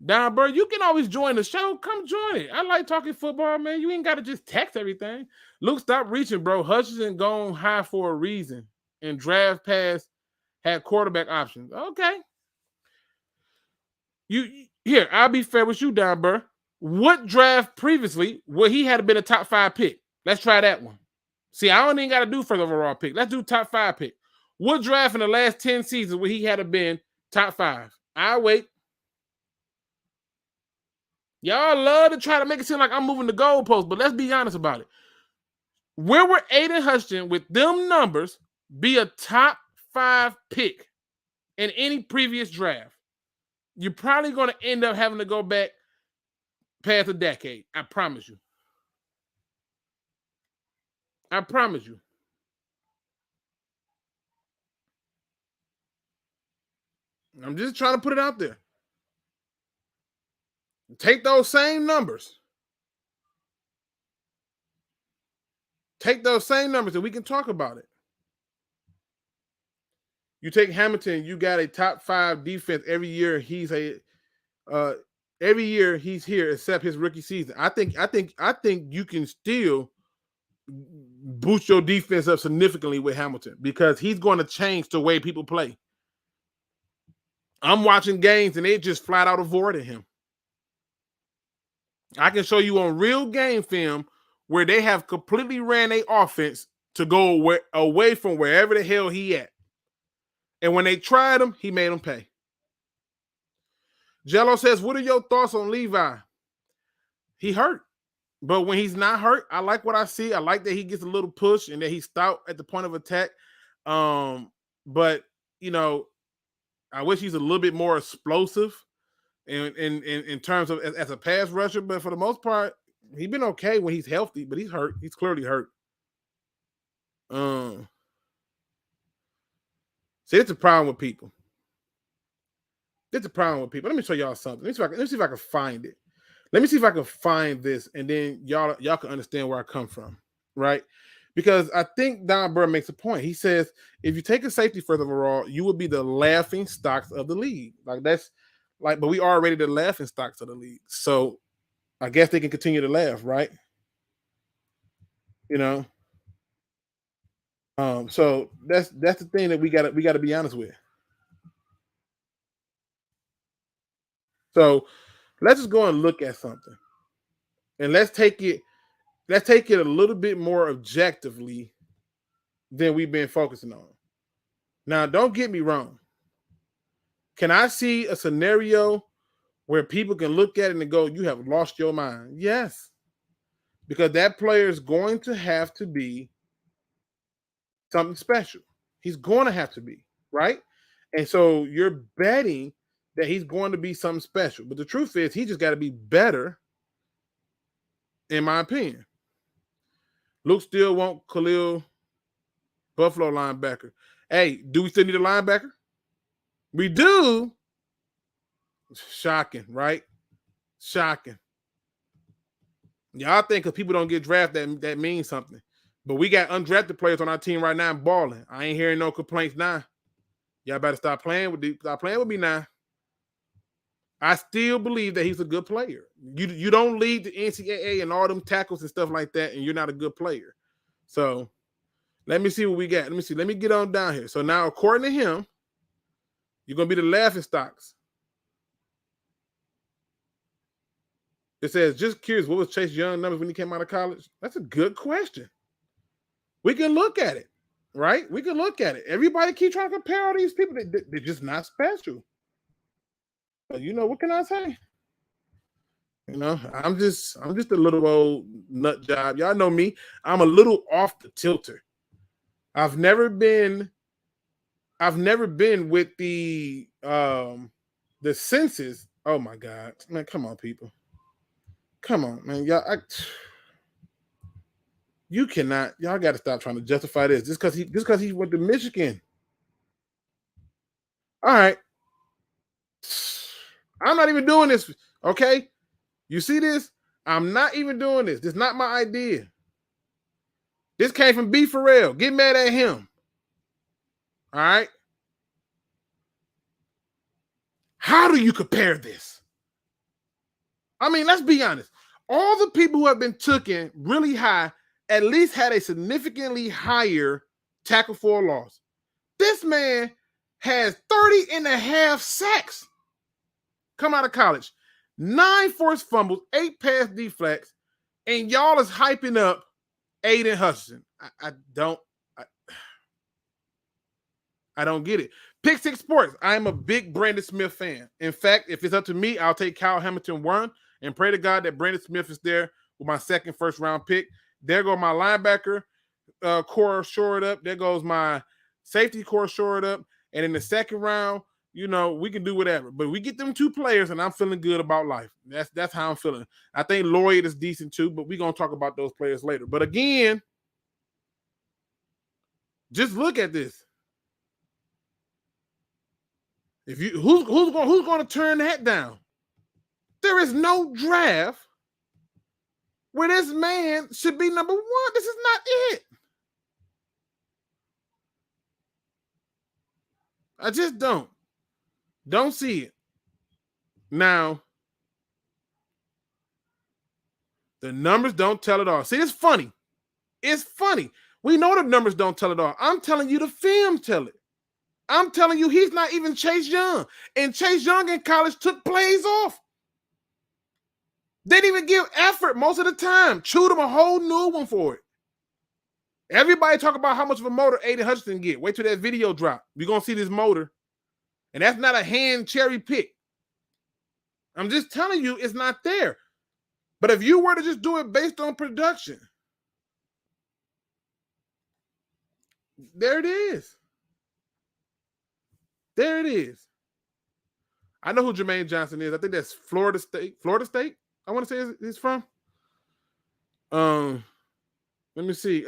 Don Bird, you can always join the show. Come join it. I like talking football, man. You ain't got to just text everything. Luke, stop reaching, bro. Hutchinson gone high for a reason. And draft pass had quarterback options. Okay. Here, I'll be fair with you, Don Bird. What draft previously where he had been a top 5 pick? Let's try that one. See, I don't even got to do first overall pick. Let's do top 5 pick. What draft in the last 10 seasons where he had been top 5? I'll wait. Y'all love to try to make it seem like I'm moving the goalpost, but let's be honest about it. Where would Aiden Hutchinson with them numbers be a top 5 pick in any previous draft? You're probably going to end up having to go back past a decade. I promise you. I promise you. I'm just trying to put it out there. Take those same numbers. Take those same numbers and we can talk about it. You take Hamilton, you got a top 5 defense every year. Every year he's here except his rookie season. I think you can still boost your defense up significantly with Hamilton because he's going to change the way people play. I'm watching games and they just flat out avoided him. I can show you on real game film where they have completely ran their offense to go away from wherever the hell he at. And when they tried him, he made them pay. Jello says, what are your thoughts on Levi? He hurt. But when he's not hurt, I like what I see. I like that he gets a little push and that he's stout at the point of attack. But, I wish he's a little bit more explosive in terms of as a pass rusher. But for the most part, he's been okay when he's healthy, but he's hurt. He's clearly hurt. See, it's a problem with people. It's a problem with people. Let me show y'all something. Let me see if I can find it. Let me see if I can find this, and then y'all can understand where I come from, right? Because I think Don Burr makes a point. He says, if you take a safety first overall, you will be the laughing stocks of the league. But we are already the laughing stocks of the league. So I guess they can continue to laugh, right? So that's the thing that we gotta be honest with. So let's just go and look at something. And let's take it a little bit more objectively than we've been focusing on. Now, don't get me wrong. Can I see a scenario where people can look at it and go, you have lost your mind? Yes. Because that player is going to have to be something special. He's going to have to be, right? And so you're betting that he's going to be something special. But the truth is, he just got to be better, in my opinion. Luke still want Khalil, Buffalo linebacker. Hey, do we still need a linebacker? We do. Shocking, right? Shocking. Y'all think because people don't get drafted, that means something. But we got undrafted players on our team right now balling. I ain't hearing no complaints now. Y'all better stop playing with me now. I still believe that he's a good player. You don't lead the NCAA and all them tackles and stuff like that, and you're not a good player. So let me see what we got. Let me see. Let me get on down here. So now, according to him, you're going to be the laughing stocks. It says, just curious, what was Chase Young numbers when he came out of college? That's a good question. We can look at it, right? We can look at it. Everybody keep trying to compare all these people. They're just not special. But you know, what can I say? You know, I'm just a little old nut job. Y'all know me. I'm a little off the tilter. I've never been with the senses. Oh my God, man, come on, people. Come on, man. Y'all, you cannot. Y'all got to stop trying to justify this. Just because he went to Michigan. All right. I'm not even doing this. Okay. You see this? I'm not even doing this. This is not my idea. This came from B. Pharrell. Get mad at him. All right. How do you compare this? I mean, let's be honest. All the people who have been taken really high at least had a significantly higher tackle for a loss. This man has 30.5 sacks come out of college, 9 forced fumbles, 8 pass deflects, and y'all is hyping up Aiden Hutchinson. I don't get it. Pick Six Sports. I am a big Brandon Smith fan. In fact, if it's up to me, I'll take Kyle Hamilton 1 and pray to God that Brandon Smith is there with my second first-round pick. There goes my linebacker core shored up. There goes my safety core shored up. And in the second round, you know, we can do whatever. But we get them 2 players, and I'm feeling good about life. That's how I'm feeling. I think Lloyd is decent too, but we're going to talk about those players later. But again, just look at this. If you who's going to turn that down? There is no draft where this man should be number 1. This is not it. I just don't see it. Now, the numbers don't tell it all. See, it's funny. It's funny. We know the numbers don't tell it all. I'm telling you the film tell it. I'm telling you he's not even Chase Young. And Chase Young in college took plays off. They didn't even give effort most of the time. Chewed him a whole new one for it. Everybody talk about how much of a motor Aiden Hutchinson get. Wait till that video drop. We're going to see this motor. And that's not a hand cherry pick. I'm just telling you it's not there. But if you were to just do it based on production, there it is. There it is. I know who Jermaine Johnson is. I think that's Florida State. Florida State, I want to say he's from. Let me see.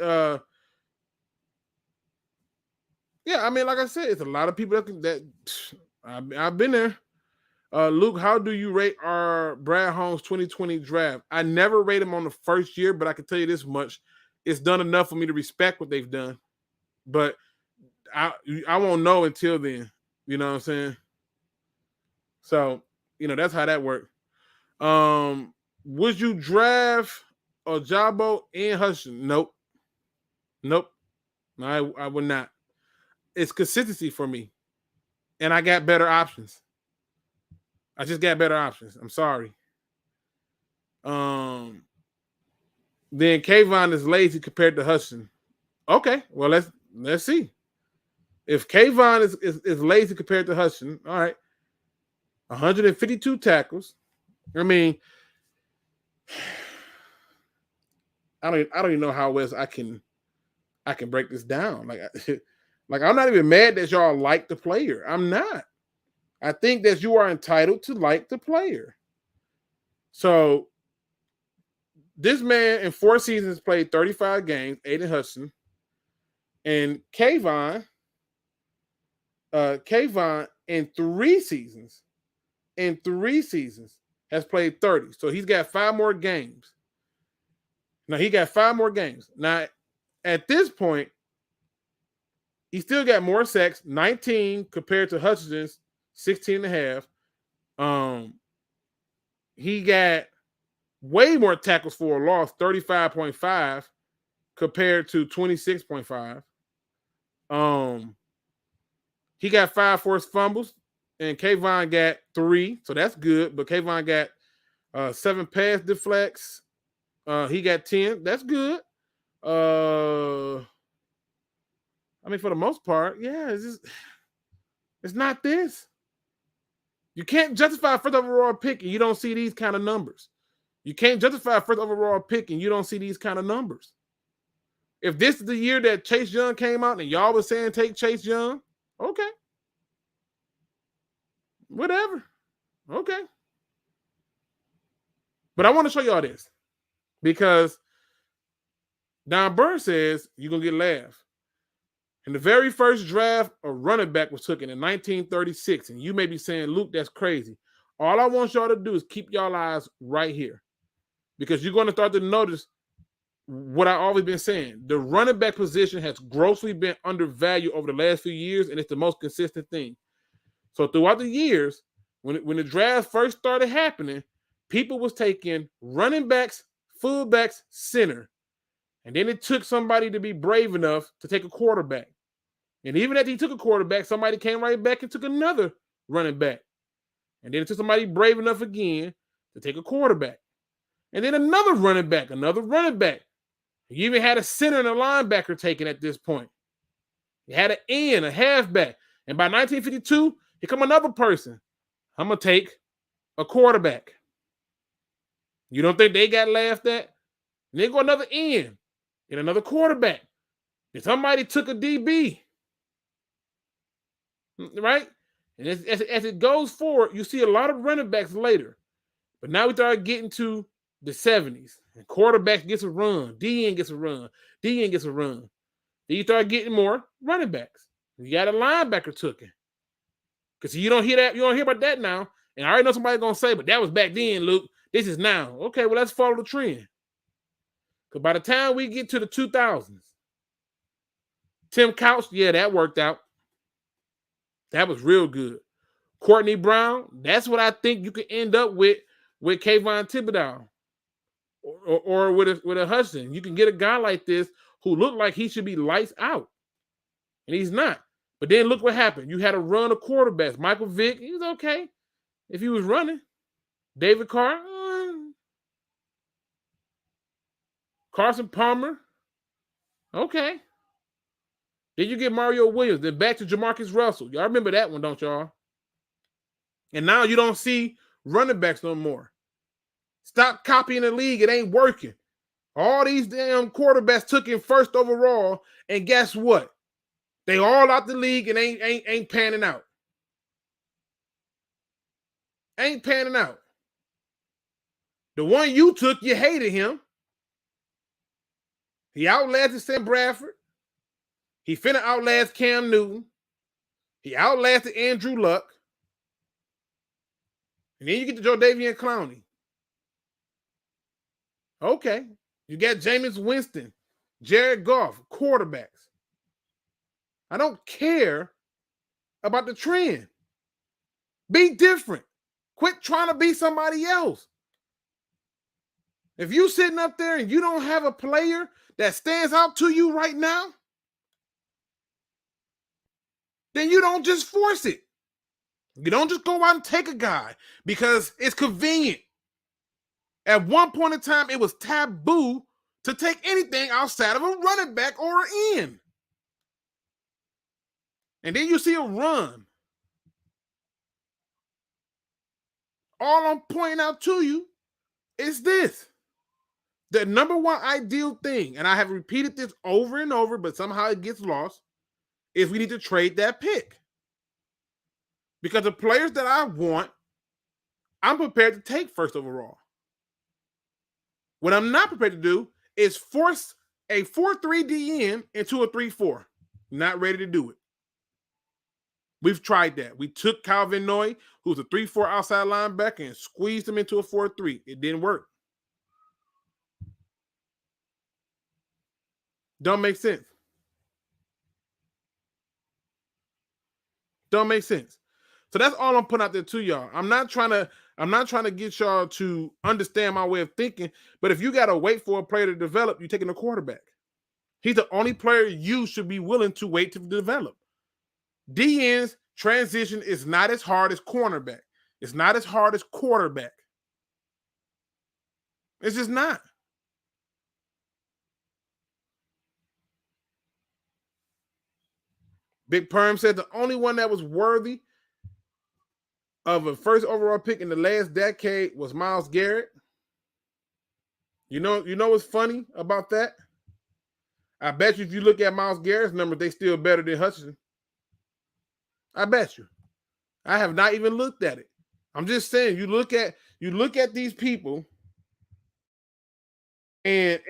Yeah, I mean, like I said, it's a lot of people that I've been there. Luke, how do you rate our Brad Holmes 2020 draft? I never rate him on the first year, but I can tell you this much. It's done enough for me to respect what they've done. But I won't know until then. You know what I'm saying? So, you know, that's how that worked. Would you draft Ojabo and Hutchinson? Nope. No, I would not. It's consistency for me. And I got better options. I just got better options. I'm sorry. Then Kayvon is lazy compared to Hutchinson. Okay, well, let's see. If Kayvon is lazy compared to Hutchinson, all right. 152 tackles. I mean, I don't even know how else I can break this down. Like I'm not even mad that y'all like the player. I'm not. I think that you are entitled to like the player. So this man in 4 seasons played 35 games, Aiden Hudson. And Kayvon in 3 seasons, has played 30. So he's got 5 more games. Now he got 5 more games. Now, at this point, he still got more sacks, 19 compared to Hutchinson's 16 and a half. He got way more tackles for a loss, 35.5 compared to 26.5. He got 5 forced fumbles, and Kayvon got 3, so that's good. But Kayvon got 7 pass deflects. He got 10. That's good. I mean, for the most part, yeah, it's not this. You can't justify first overall pick and you don't see these kind of numbers. You can't justify first overall pick and you don't see these kind of numbers. If this is the year that Chase Young came out and y'all was saying take Chase Young, okay. Whatever. Okay. But I want to show y'all this because Don Burn says you're going to get laughed. In the very first draft, a running back was taken in 1936, and you may be saying, Luke, that's crazy. All I want y'all to do is keep y'all eyes right here because you're going to start to notice what I've always been saying. The running back position has grossly been undervalued over the last few years, and it's the most consistent thing. So throughout the years, when the draft first started happening, people was taking running backs, fullbacks, center. And then it took somebody to be brave enough to take a quarterback. And even after he took a quarterback, somebody came right back and took another running back. And then it took somebody brave enough again to take a quarterback. And then another running back. You even had a center and a linebacker taken at this point. You had an end, a halfback. And by 1952, here come another person. I'm going to take a quarterback. You don't think they got laughed at? And then go another end and another quarterback. And somebody took a DB. Right? And as it goes forward, you see a lot of running backs later. But now we start getting to the 70s. And quarterback gets a run. DN gets a run. DN gets a run. Then you start getting more running backs. You got a linebacker taken. Because you don't hear that. You don't hear about that now. And I already know somebody's going to say, but that was back then, Luke. This is now. Okay, well, let's follow the trend. Because by the time we get to the 2000s, Tim Couch, yeah, that worked out. That was real good. Courtney Brown, that's what I think you could end up with Kayvon Thibodeau or with a Hudson. You can get a guy like this who looked like he should be lights out. And he's not. But then look what happened. You had a run of quarterbacks. Michael Vick, he was okay if he was running. David Carr, Carson Palmer, okay. Then you get Mario Williams. Then back to Jamarcus Russell. Y'all remember that one, don't y'all? And now you don't see running backs no more. Stop copying the league. It ain't working. All these damn quarterbacks took in first overall, and guess what? They all out the league and ain't panning out. Ain't panning out. The one you took, you hated him. He outlasted Sam Bradford. He finna outlast Cam Newton. He outlasted Andrew Luck. And then you get to Jadeveon Clowney. Okay. You got Jameis Winston, Jared Goff, quarterbacks. I don't care about the trend. Be different. Quit trying to be somebody else. If you sitting up there and you don't have a player that stands out to you right now, then you don't just force it. You don't just go out and take a guy because it's convenient. At one point in time, it was taboo to take anything outside of a running back or an end. And then you see a run. All I'm pointing out to you is this. The number one ideal thing, and I have repeated this over and over, but somehow it gets lost, is we need to trade that pick. Because the players that I want, I'm prepared to take first overall. What I'm not prepared to do is force a 4-3 DN into a 3-4. Not ready to do it. We've tried that. We took Calvin Noy, who's a 3-4 outside linebacker, and squeezed him into a 4-3. It didn't work. Don't make sense. Don't make sense. So that's all I'm putting out there to y'all. I'm not trying to get y'all to understand my way of thinking, but if you got to wait for a player to develop, you're taking a quarterback. He's the only player you should be willing to wait to develop. DN's transition is not as hard as cornerback. It's not as hard as quarterback. It's just not. Big Perm said the only one that was worthy of a first overall pick in the last decade was Myles Garrett. You know what's funny about that? I bet you if you look at Myles Garrett's numbers, they still better than Hutchinson. I bet you. I have not even looked at it. I'm just saying, you look at these people, and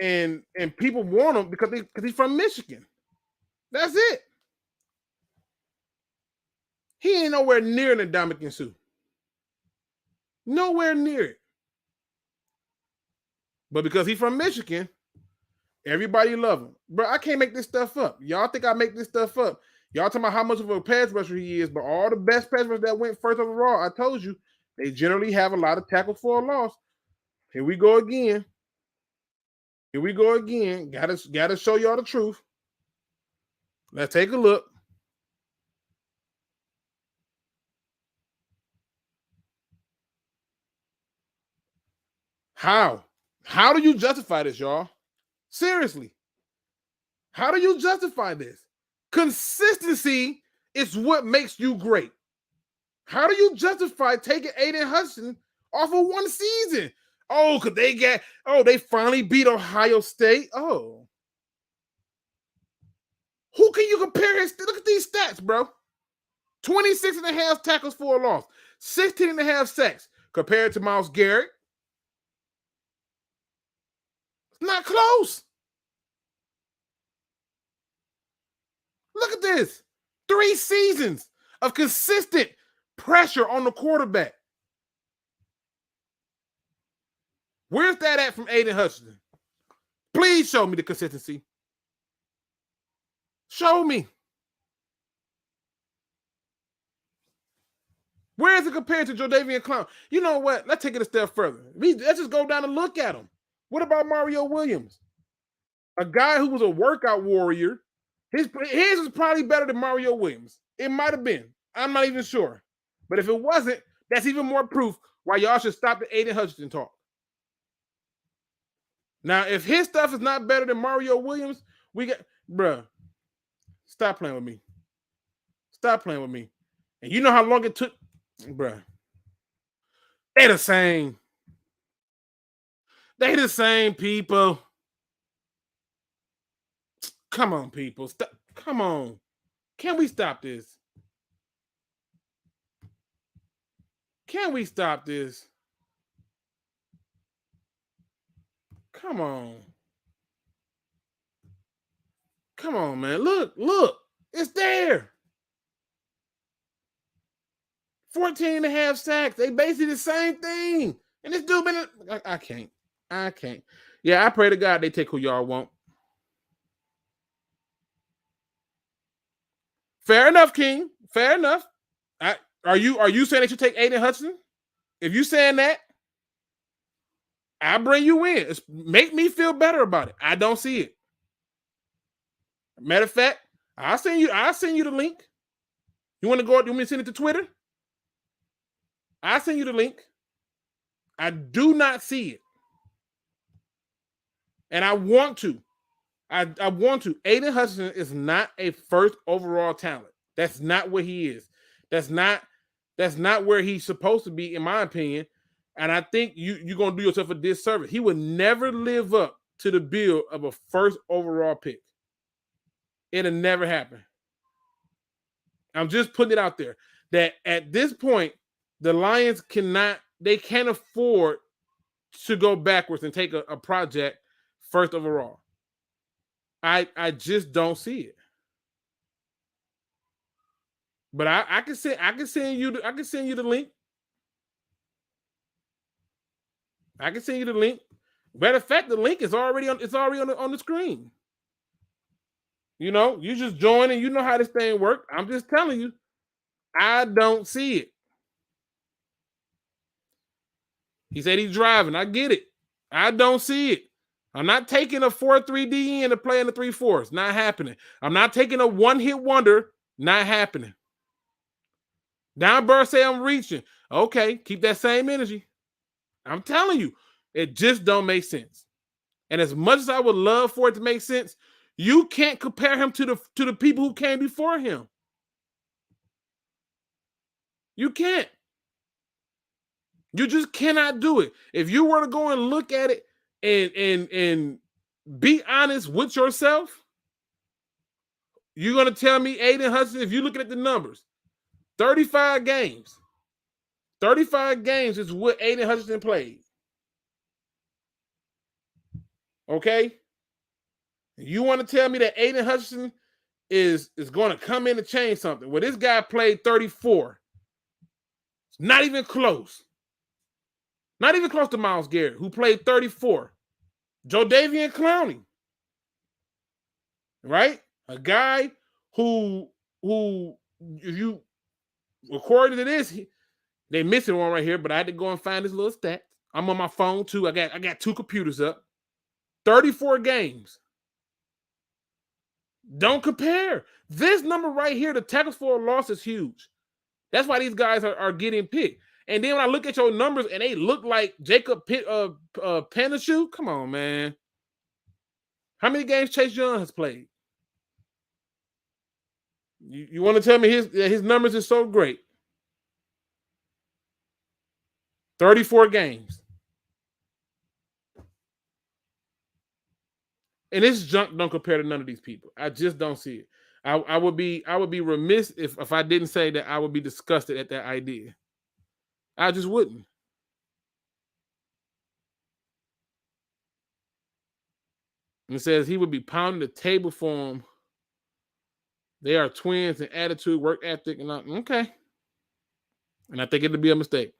people want him because he's from Michigan. That's it. He ain't nowhere near an Ndamukong Suh. Nowhere near it. But because he's from Michigan, everybody love him. Bro, I can't make this stuff up. Y'all think I make this stuff up. Y'all talking about how much of a pass rusher he is, but all the best pass rushers that went first overall, I told you, they generally have a lot of tackles for a loss. Here we go again. Gotta show y'all the truth. Let's take a look. How do you justify this, y'all? Seriously. How do you justify this? Consistency is what makes you great. How do you justify taking Aiden Hudson off of one season? Oh, because they finally beat Ohio State. Oh. Who can you compare his? Look at these stats, bro. 26.5 tackles for a loss, 16.5 sacks compared to Myles Garrett. It's not close. Look at this. 3 seasons of consistent pressure on the quarterback. Where's that at from Aiden Hutchinson? Please show me the consistency. Show me. Where is it compared to Jadeveon Clown? You know what? Let's take it a step further. Let's just go down and look at him. What about Mario Williams? A guy who was a workout warrior. His is probably better than Mario Williams. It might have been. I'm not even sure. But if it wasn't, that's even more proof why y'all should stop the Aiden Hutchinson talk. Now, if his stuff is not better than Mario Williams, bruh, stop playing with me. Stop playing with me. And you know how long it took, bruh. They the same. They the same people. Come on, people. Stop. Come on. Can we stop this? Can we stop this? Come on. Come on, man. Look. It's there. 14.5 sacks. They basically the same thing. And this dude been... I can't. Yeah, I pray to God they take who y'all want. Fair enough, King. Fair enough. Are you saying they should take Aiden Hudson? If you saying that, I'll bring you in. Make me feel better about it. I don't see it. Matter of fact, I'll send you the link. You want me to send it to Twitter? I'll send you the link. I do not see it. And I want to. I want to. Aiden Hutchinson is not a first overall talent. That's not what he is. That's not where he's supposed to be, in my opinion. And I think you're going to do yourself a disservice. He would never live up to the bill of a first overall pick. It'll never happen. I'm just putting it out there. that at this point, the Lions can't afford to go backwards and take a project first overall. I just don't see it. But I can send you the link. I can send you the link. Matter of fact, the link is already on the screen. You know, you just join and you know how this thing works. I'm just telling you, I don't see it. He said he's driving. I get it. I don't see it. I'm not taking a 4-3 DN to play in the 3-4. Not happening. I'm not taking a one-hit wonder. Not happening. Down Burr say I'm reaching. Okay, keep that same energy. I'm telling you, it just don't make sense. And as much as I would love for it to make sense, you can't compare him to the people who came before him. You can't. You just cannot do it. If you were to go and look at it and be honest with yourself, you're going to tell me Aiden Hutchinson, if you're looking at the numbers, 35 games. 35 games is what Aiden Hutchinson played. Okay? You want to tell me that Aiden Hutchinson is going to come in and change something? Well, this guy played 34. It's not even close. Not even close to Myles Garrett, who played 34. Jodavian Clowney. Right? A guy who if you, according to this, they missing one right here, but I had to go and find this little stat. I'm on my phone too. I got two computers up. 34 games. Don't compare. This number right here, the tackles for a loss, is huge. That's why these guys are getting picked. And then when I look at your numbers and they look like Jacob Penashu, come on, man. How many games Chase Young has played? You want to tell me his numbers is so great? 34 games. And this junk don't compare to none of these people. I just don't see it. I would be remiss if I didn't say that I would be disgusted at that idea. I just wouldn't. And it says he would be pounding the table for him. They are twins in attitude, work ethic, and okay. And I think it'd be a mistake.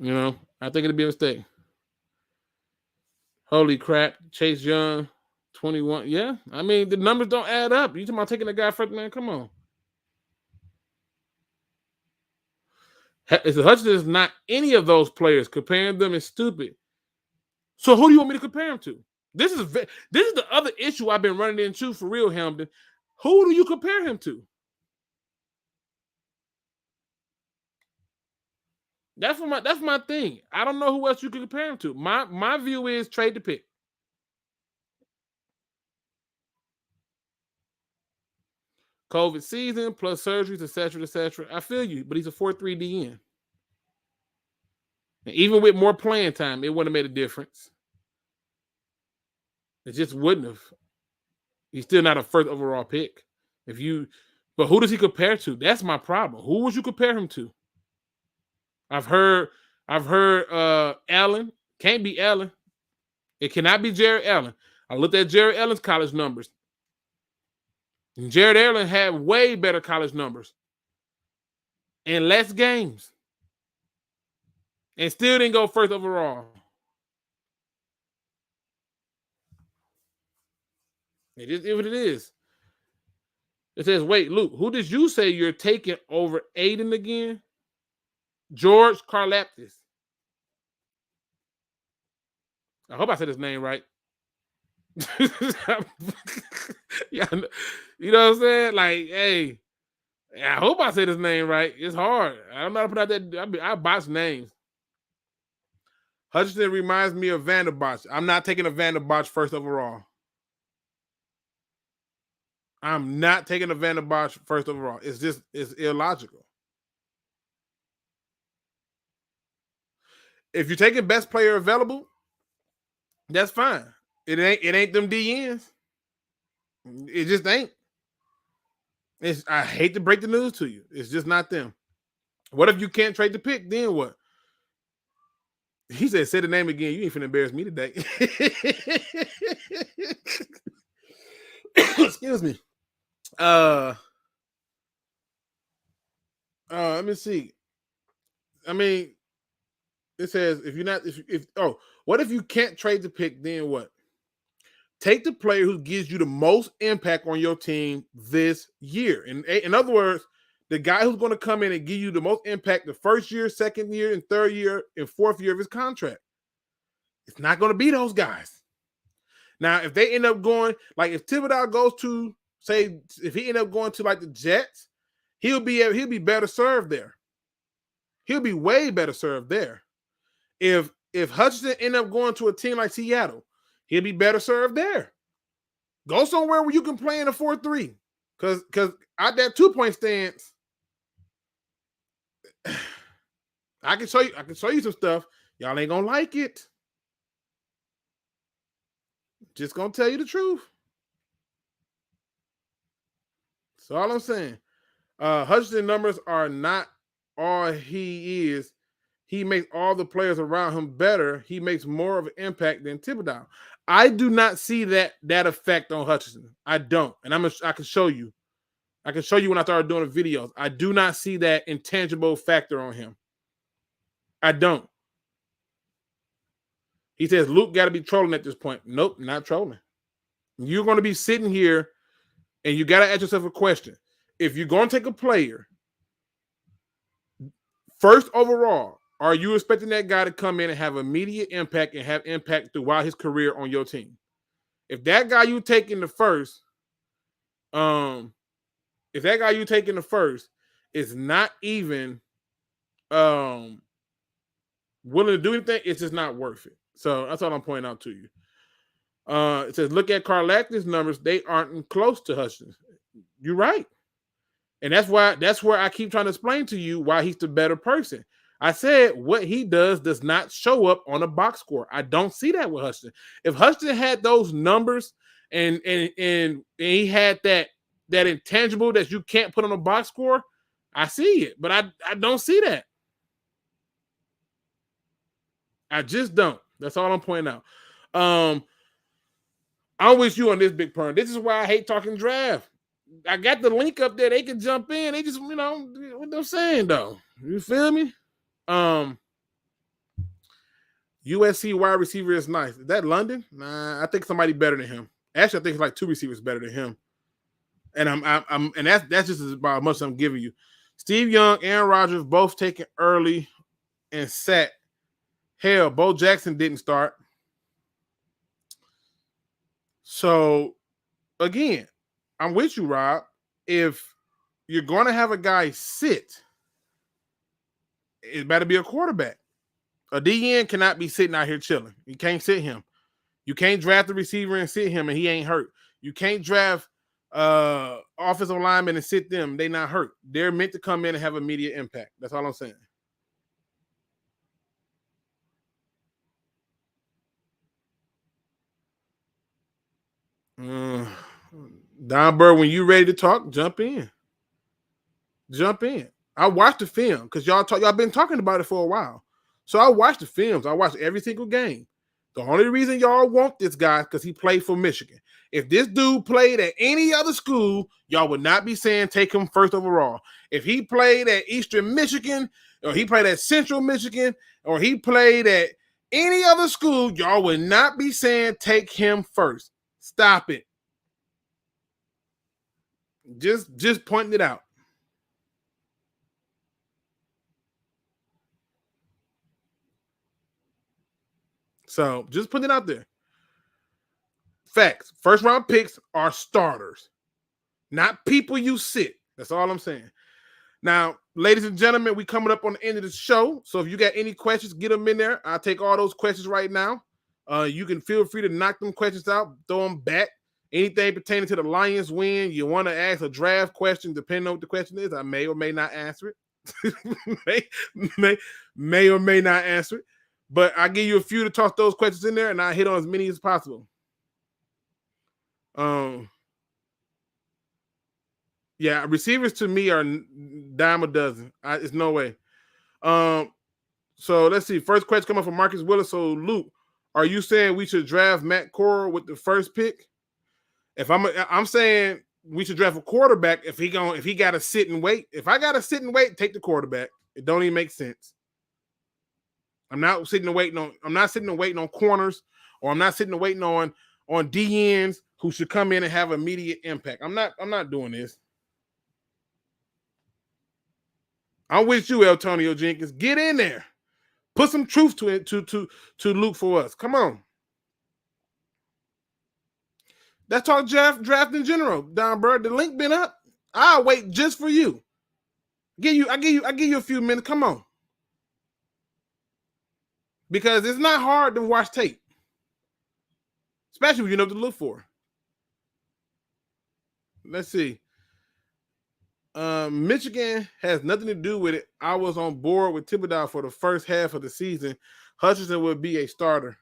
You know, I think it'd be a mistake. Holy crap, Chase Young, 21. Yeah, I mean, the numbers don't add up. You talking about taking a guy first, man? Come on. Hutchinson is not any of those players. Comparing them is stupid. So who do you want me to compare him to? This is the other issue I've been running into for real, Hamden. Who do you compare him to? That's my thing. I don't know who else you can compare him to. My view is trade the pick. COVID season plus surgeries, etc., etc. I feel you, but he's a 4-3 DN. And even with more playing time, it wouldn't have made a difference. It just wouldn't have. He's still not a first overall pick. But who does he compare to? That's my problem. Who would you compare him to? I've heard Allen. Can't be Allen. It cannot be Jared Allen. I looked at Jared Allen's college numbers. And Jared Allen had way better college numbers and less games. And still didn't go first overall. It is what it is. It says, wait, Luke, who did you say you're taking over Aiden again? George Karlaftis. I hope I said his name right. Yeah, you know what I'm saying? Like, hey, I hope I said his name right. It's hard. I don't know how to put out that. I botch names. Hutchinson reminds me of Vanderbosch. I'm not taking a Vanderbosch first overall. I'm not taking a Vanderbosch first overall. It's illogical. If you're taking best player available, that's fine. It ain't them DNs. It just ain't. I hate to break the news to you. It's just not them. What if you can't trade the pick? Then what? He said, say the name again. You ain't finna embarrass me today. Excuse me. Let me see. I mean, it says what if you can't trade the pick? Then what? Take the player who gives you the most impact on your team this year. In other words, the guy who's going to come in and give you the most impact the first year, second year, and third year, and fourth year of his contract. It's not going to be those guys. Now, if they end up going, like if Thibodeau goes to, say, if he end up going to like the Jets, he'll be better served there. He'll be way better served there. If Hutchinson end up going to a team like Seattle, he'll be better served there. Go somewhere where you can play in a 4-3. Because at that 2-point stance, I can show you some stuff. Y'all ain't gonna like it. Just gonna tell you the truth. That's all I'm saying. Hutchinson numbers are not all he is. He makes all the players around him better. He makes more of an impact than Thibodeau. I do not see that effect on Hutchinson. I don't. And I can show you. I can show you when I started doing the videos. I do not see that intangible factor on him. I don't. He says Luke got to be trolling at this point. Nope, not trolling. You're going to be sitting here and you got to ask yourself a question. If you're going to take a player first overall, are you expecting that guy to come in and have immediate impact and have impact throughout his career on your team? If that guy you take in the first, is not even willing to do anything, it's just not worth it. So that's all I'm pointing out to you. It says, look at Karlaftis numbers. They aren't close to Hutchinson. You're right. And that's where I keep trying to explain to you why he's the better person. I said what he does not show up on a box score. I don't see that with Hutchinson. If Hutchinson had those numbers and he had that intangible that you can't put on a box score, I see it. But I don't see that. I just don't. That's all I'm pointing out. I'm with you on this, Big Pern. This is why I hate talking draft. I got the link up there. They can jump in. They just, what they're saying, though. You feel me? USC wide receiver is nice. Is that London? Nah, I think somebody better than him. Actually, I think it's like 2 receivers better than him. And and that's just about how much I'm giving you. Steve Young, Aaron Rodgers, both taken early and sat. Hell, Bo Jackson didn't start. So, again, I'm with you, Rob. If you're going to have a guy sit, it better be a quarterback. A DN cannot be sitting out here chilling. You can't sit him. You can't draft the receiver and sit him and he ain't hurt. You can't draft offensive linemen and sit them. They not hurt. They're meant to come in and have immediate impact. That's all I'm saying. Don Burr, when you ready to talk, jump in. Jump in. I watched the film because y'all been talking about it for a while. So I watched the films. I watched every single game. The only reason y'all want this guy is because he played for Michigan. If this dude played at any other school, y'all would not be saying take him first overall. If he played at Eastern Michigan, or he played at Central Michigan, or he played at any other school, y'all would not be saying take him first. Stop it. Just pointing it out. So just putting it out there. Facts. First round picks are starters, not people you sit. That's all I'm saying. Now, ladies and gentlemen, we coming up on the end of the show. So if you got any questions, get them in there. I'll take all those questions right now. You can feel free to knock them questions out, throw them back. Anything pertaining to the Lions win, you want to ask a draft question, depending on what the question is, I may or may not answer it. may or may not answer it. But I'll give you a few to toss those questions in there, and I'll hit on as many as possible. Yeah, Yeah, receivers to me are dime a dozen. It's no way. So let's see. First question coming from Marcus Willis. So Luke, are you saying we should draft Matt Corral with the first pick? If I'm saying we should draft a quarterback if he got to sit and wait. If I got to sit and wait, take the quarterback. It don't even make sense. I'm not sitting and waiting on corners, or I'm not sitting and waiting on DNs who should come in and have immediate impact. I'm not doing this. I'm with you, Antonio Jenkins. Get in there. Put some truth to it to Luke for us. Come on. That's all draft in general, Don Bird. The link been up. I'll wait just for you. I give you a few minutes. Come on. Because it's not hard to watch tape. Especially when you know what to look for. Let's see. Michigan has nothing to do with it. I was on board with Thibodeau for the first half of the season. Hutchinson would be a starter.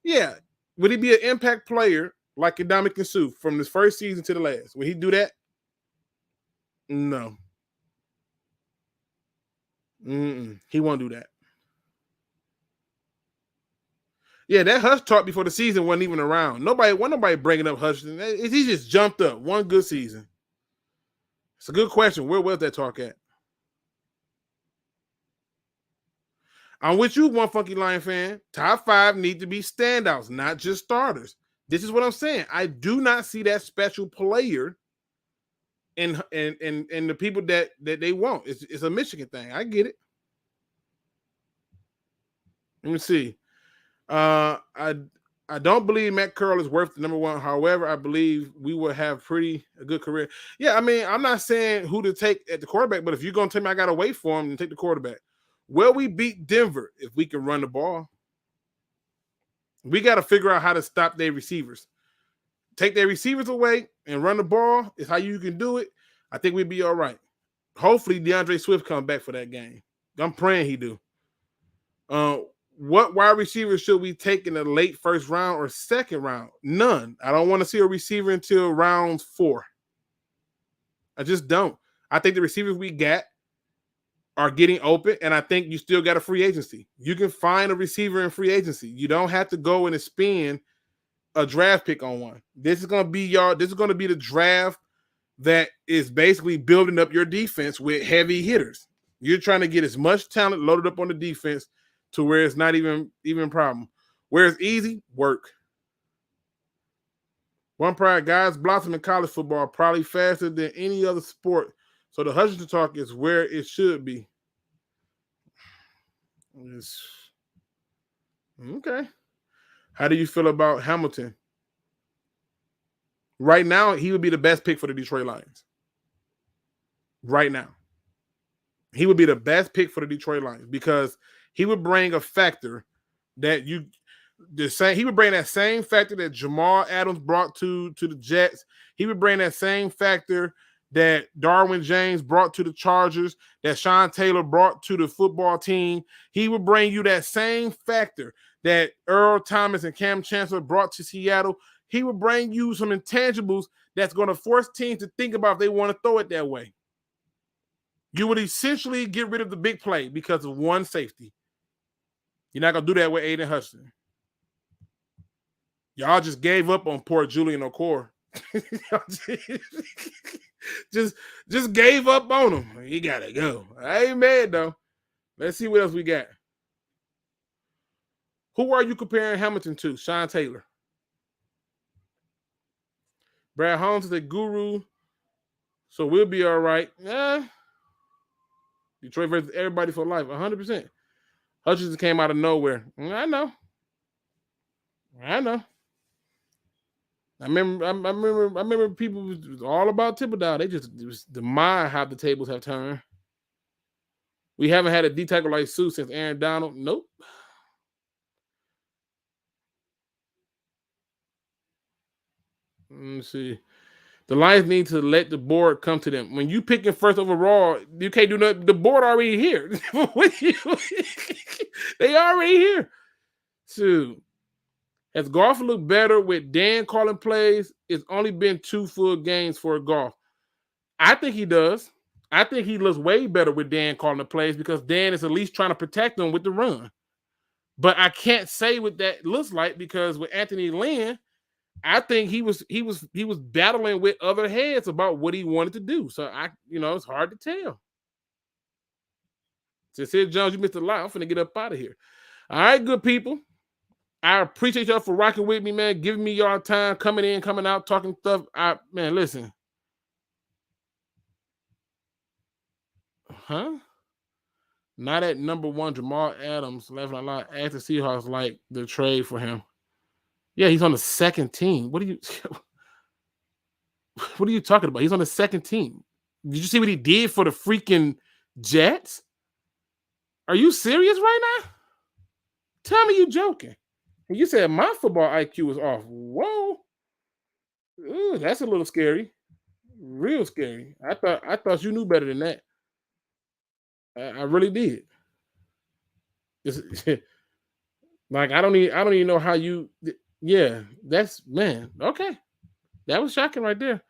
Yeah. Would he be an impact player like Ndamukong Suh from his first season to the last? Would he do that? No. He won't do that. Yeah, that Hutch talk before the season wasn't even around. Nobody bringing up Hutchinson. He just jumped up one good season. It's a good question. Where was that talk at? I'm with you, one funky Lion fan. Top 5 need to be standouts, not just starters. This is what I'm saying. I do not see that special player in the people that they want. It's a Michigan thing. I get it. Let me see. I don't believe Matt Corral is worth the number 1. However, I believe we will have a good career. Yeah, I mean, I'm not saying who to take at the quarterback, but if you're going to tell me I got to wait for him and take the quarterback, will we beat Denver if we can run the ball? We got to figure out how to stop their receivers. Take their receivers away and run the ball is how you can do it. I think we'd be all right. Hopefully, DeAndre Swift come back for that game. I'm praying he do. What wide receivers should we take in the late first round or second round? None. I don't want to see a receiver until round 4. I just don't. I think the receivers we got are getting open, and I think you still got a free agency. You can find a receiver in free agency. You don't have to go and spend a draft pick on one. This is going to be the draft that is basically building up your defense with heavy hitters. You're trying to get as much talent loaded up on the defense to where it's not even a problem. Where it's easy, work. One pride, guys blossom in college football probably faster than any other sport. So the Hutchinson talk is where it should be. Okay. How do you feel about Hamilton? Right now, he would be the best pick for the Detroit Lions. Right now. He would be the best pick for the Detroit Lions because he would bring a factor that he would bring that same factor that Jamal Adams brought to the Jets. He would bring that same factor that Darwin James brought to the Chargers, that Sean Taylor brought to the football team. He would bring you that same factor that Earl Thomas and Cam Chancellor brought to Seattle. He would bring you some intangibles that's going to force teams to think about if they want to throw it that way. You would essentially get rid of the big play because of one safety. You're not going to do that with Aiden Hutchinson. Y'all just gave up on poor Julian Okoye. just gave up on him. He got to go. I ain't mad, though. Let's see what else we got. Who are you comparing Hamilton to? Sean Taylor. Brad Holmes is a guru, so we'll be all right. Detroit versus everybody for life, 100%. Hutchinson came out of nowhere. I know. I remember people was all about Thibodeau. It was the mind how the tables have turned. We haven't had a D tackle like Sue since Aaron Donald. Nope. Let me see. The Lions need to let the board come to them. When you picking first overall, you can't do nothing. The board already here. They already here. So, has Goff looked better with Dan calling plays? It's only been 2 full games for Goff. I think he does. I think he looks way better with Dan calling the plays because Dan is at least trying to protect him with the run. But I can't say what that looks like because with Anthony Lynn, I think he was battling with other heads about what he wanted to do. So it's hard to tell. Just said, Jones, you missed a lot. I'm finna get up out of here. All right, good people. I appreciate y'all for rocking with me, man. Giving me y'all time, coming in, coming out, talking stuff. Man, listen. Huh? Not at number one, Jamal Adams, laughing a lot. Asked the Seahawks like the trade for him. Yeah, he's on the second team. What are you talking about? He's on the second team. Did you see what he did for the freaking Jets? Are you serious right now? Tell me you joking. And you said my football IQ is off. Whoa. Ooh, that's a little scary. Real scary. I thought you knew better than that. I really did. Like I don't even know how you. Yeah, that's man. Okay, that was shocking right there.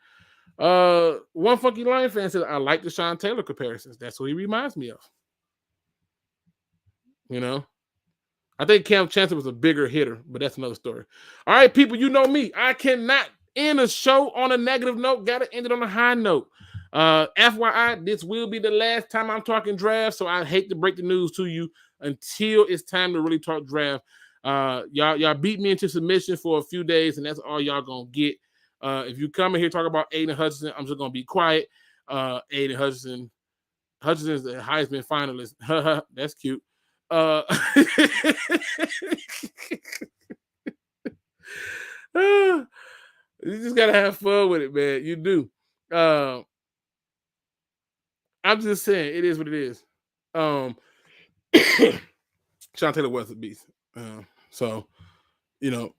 One funky Lion fan said I like the Sean Taylor comparisons. That's what he reminds me of. I think Cam Chancellor was a bigger hitter, but that's another story. All right, people, you know me. I cannot end a show on a negative note. Got to end it on a high note. FYI, this will be the last time I'm talking draft, so I hate to break the news to you until it's time to really talk draft. Y'all beat me into submission for a few days, and that's all y'all gonna get. If you come in here talk about Aiden Hutchinson, I'm just gonna be quiet. Aiden Hutchinson is the Heisman finalist. That's cute. You just gotta have fun with it, man. You do. I'm just saying, it is what it is. Sean Taylor was a beast. So,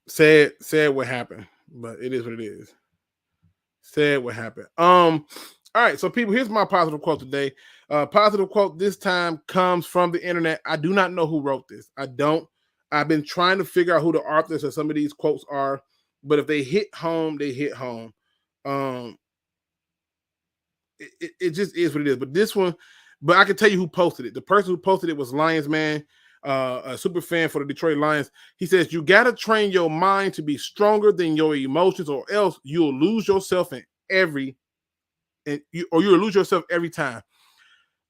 sad what happened, but it is what it is. Sad what happened. All right, so people, here's my positive quote today. Positive quote this time comes from the internet. I do not know who wrote this. I don't. I've been trying to figure out who the authors of some of these quotes are, but if they hit home, they hit home. It just is what it is. But this one, I can tell you who posted it. The person who posted it was Lions Man, a super fan for the Detroit Lions. He says, you got to train your mind to be stronger than your emotions, or else you'll lose yourself you'll lose yourself every time.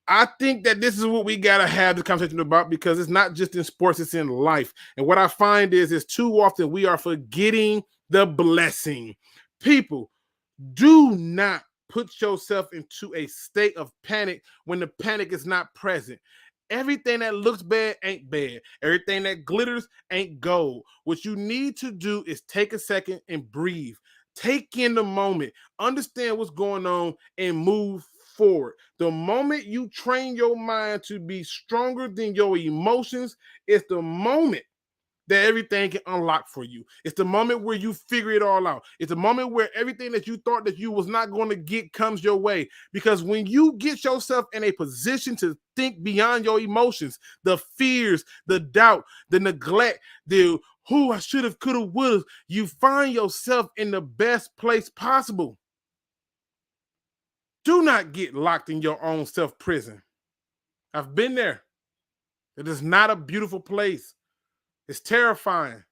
I think that this is what we got to have the conversation about, because it's not just in sports, it's in life. And what I find is too often we are forgetting the blessing. People, do not put yourself into a state of panic when the panic is not present. Everything that looks bad ain't bad. Everything that glitters ain't gold. What you need to do is take a second and breathe. Take in the moment. Understand what's going on and move forward. The moment you train your mind to be stronger than your emotions, it's the moment that everything can unlock for you. It's the moment where you figure it all out. It's the moment where everything that you thought that you was not going to get comes your way. Because when you get yourself in a position to think beyond your emotions, the fears, the doubt, the neglect, the who I should have, could have, would have, you find yourself in the best place possible. Do not get locked in your own self-prison. I've been there. It is not a beautiful place. It's terrifying.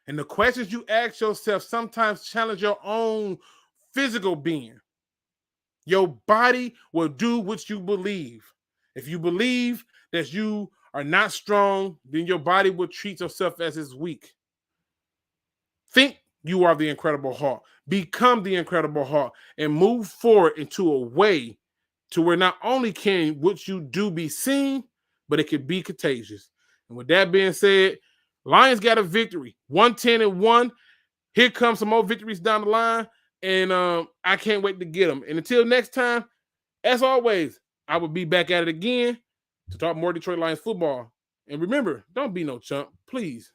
And the questions you ask yourself sometimes challenge your own physical being. Your body will do what you believe. If you believe that you are not strong, then your body will treat yourself as it's weak. Think you are the Incredible Hulk. Become the Incredible Hulk and move forward into a way to where not only can what you do be seen, but it could be contagious. And with that being said, Lions got a victory, 110-1. Here comes some more victories down the line, and I can't wait to get them. And until next time, as always, I will be back at it again to talk more Detroit Lions football. And remember, don't be no chump. Please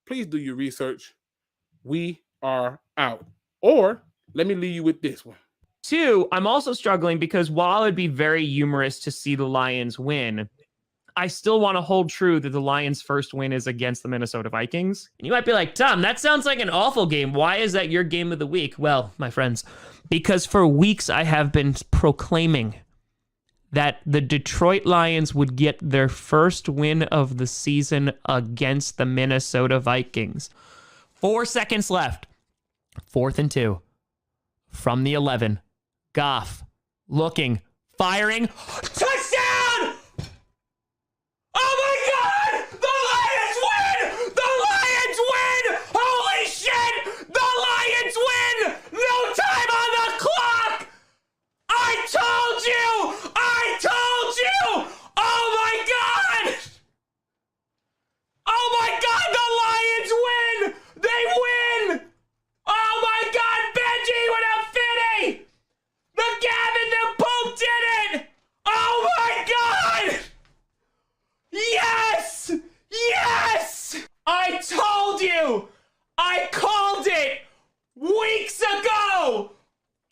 do your research. We are out. Or let me leave you with this one. 2, I'm also struggling because while it'd be very humorous to see the Lions win, I still want to hold true that the Lions' first win is against the Minnesota Vikings. And you might be like, Tom, that sounds like an awful game. Why is that your game of the week? Well, my friends, because for weeks I have been proclaiming that the Detroit Lions would get their first win of the season against the Minnesota Vikings. 4 seconds left. 4th and 2. From the 11. Goff looking, firing. Touchdown! Oh my God! The Lions win! The Lions win! Holy shit! The Lions win! No time on the clock! I told you! I told you! Oh my God! Oh my God! The Lions win! They win! Oh my God! Benji with a fitty! The Gavin the Pope did it! Oh my God! Yes! Yes! I told you! I called it weeks ago!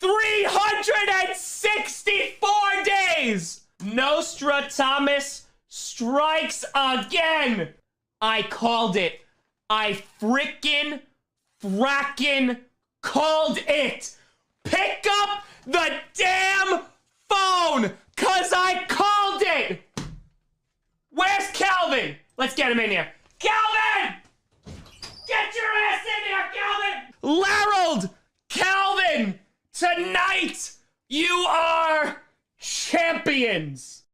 364 days! Nostradamus strikes again! I called it. I frackin' called it! Pick up the damn phone! Cause I called it! Where's Calvin? Let's get him in here. Calvin! Get your ass in here, Calvin! Larold! Calvin! Tonight, you are champions!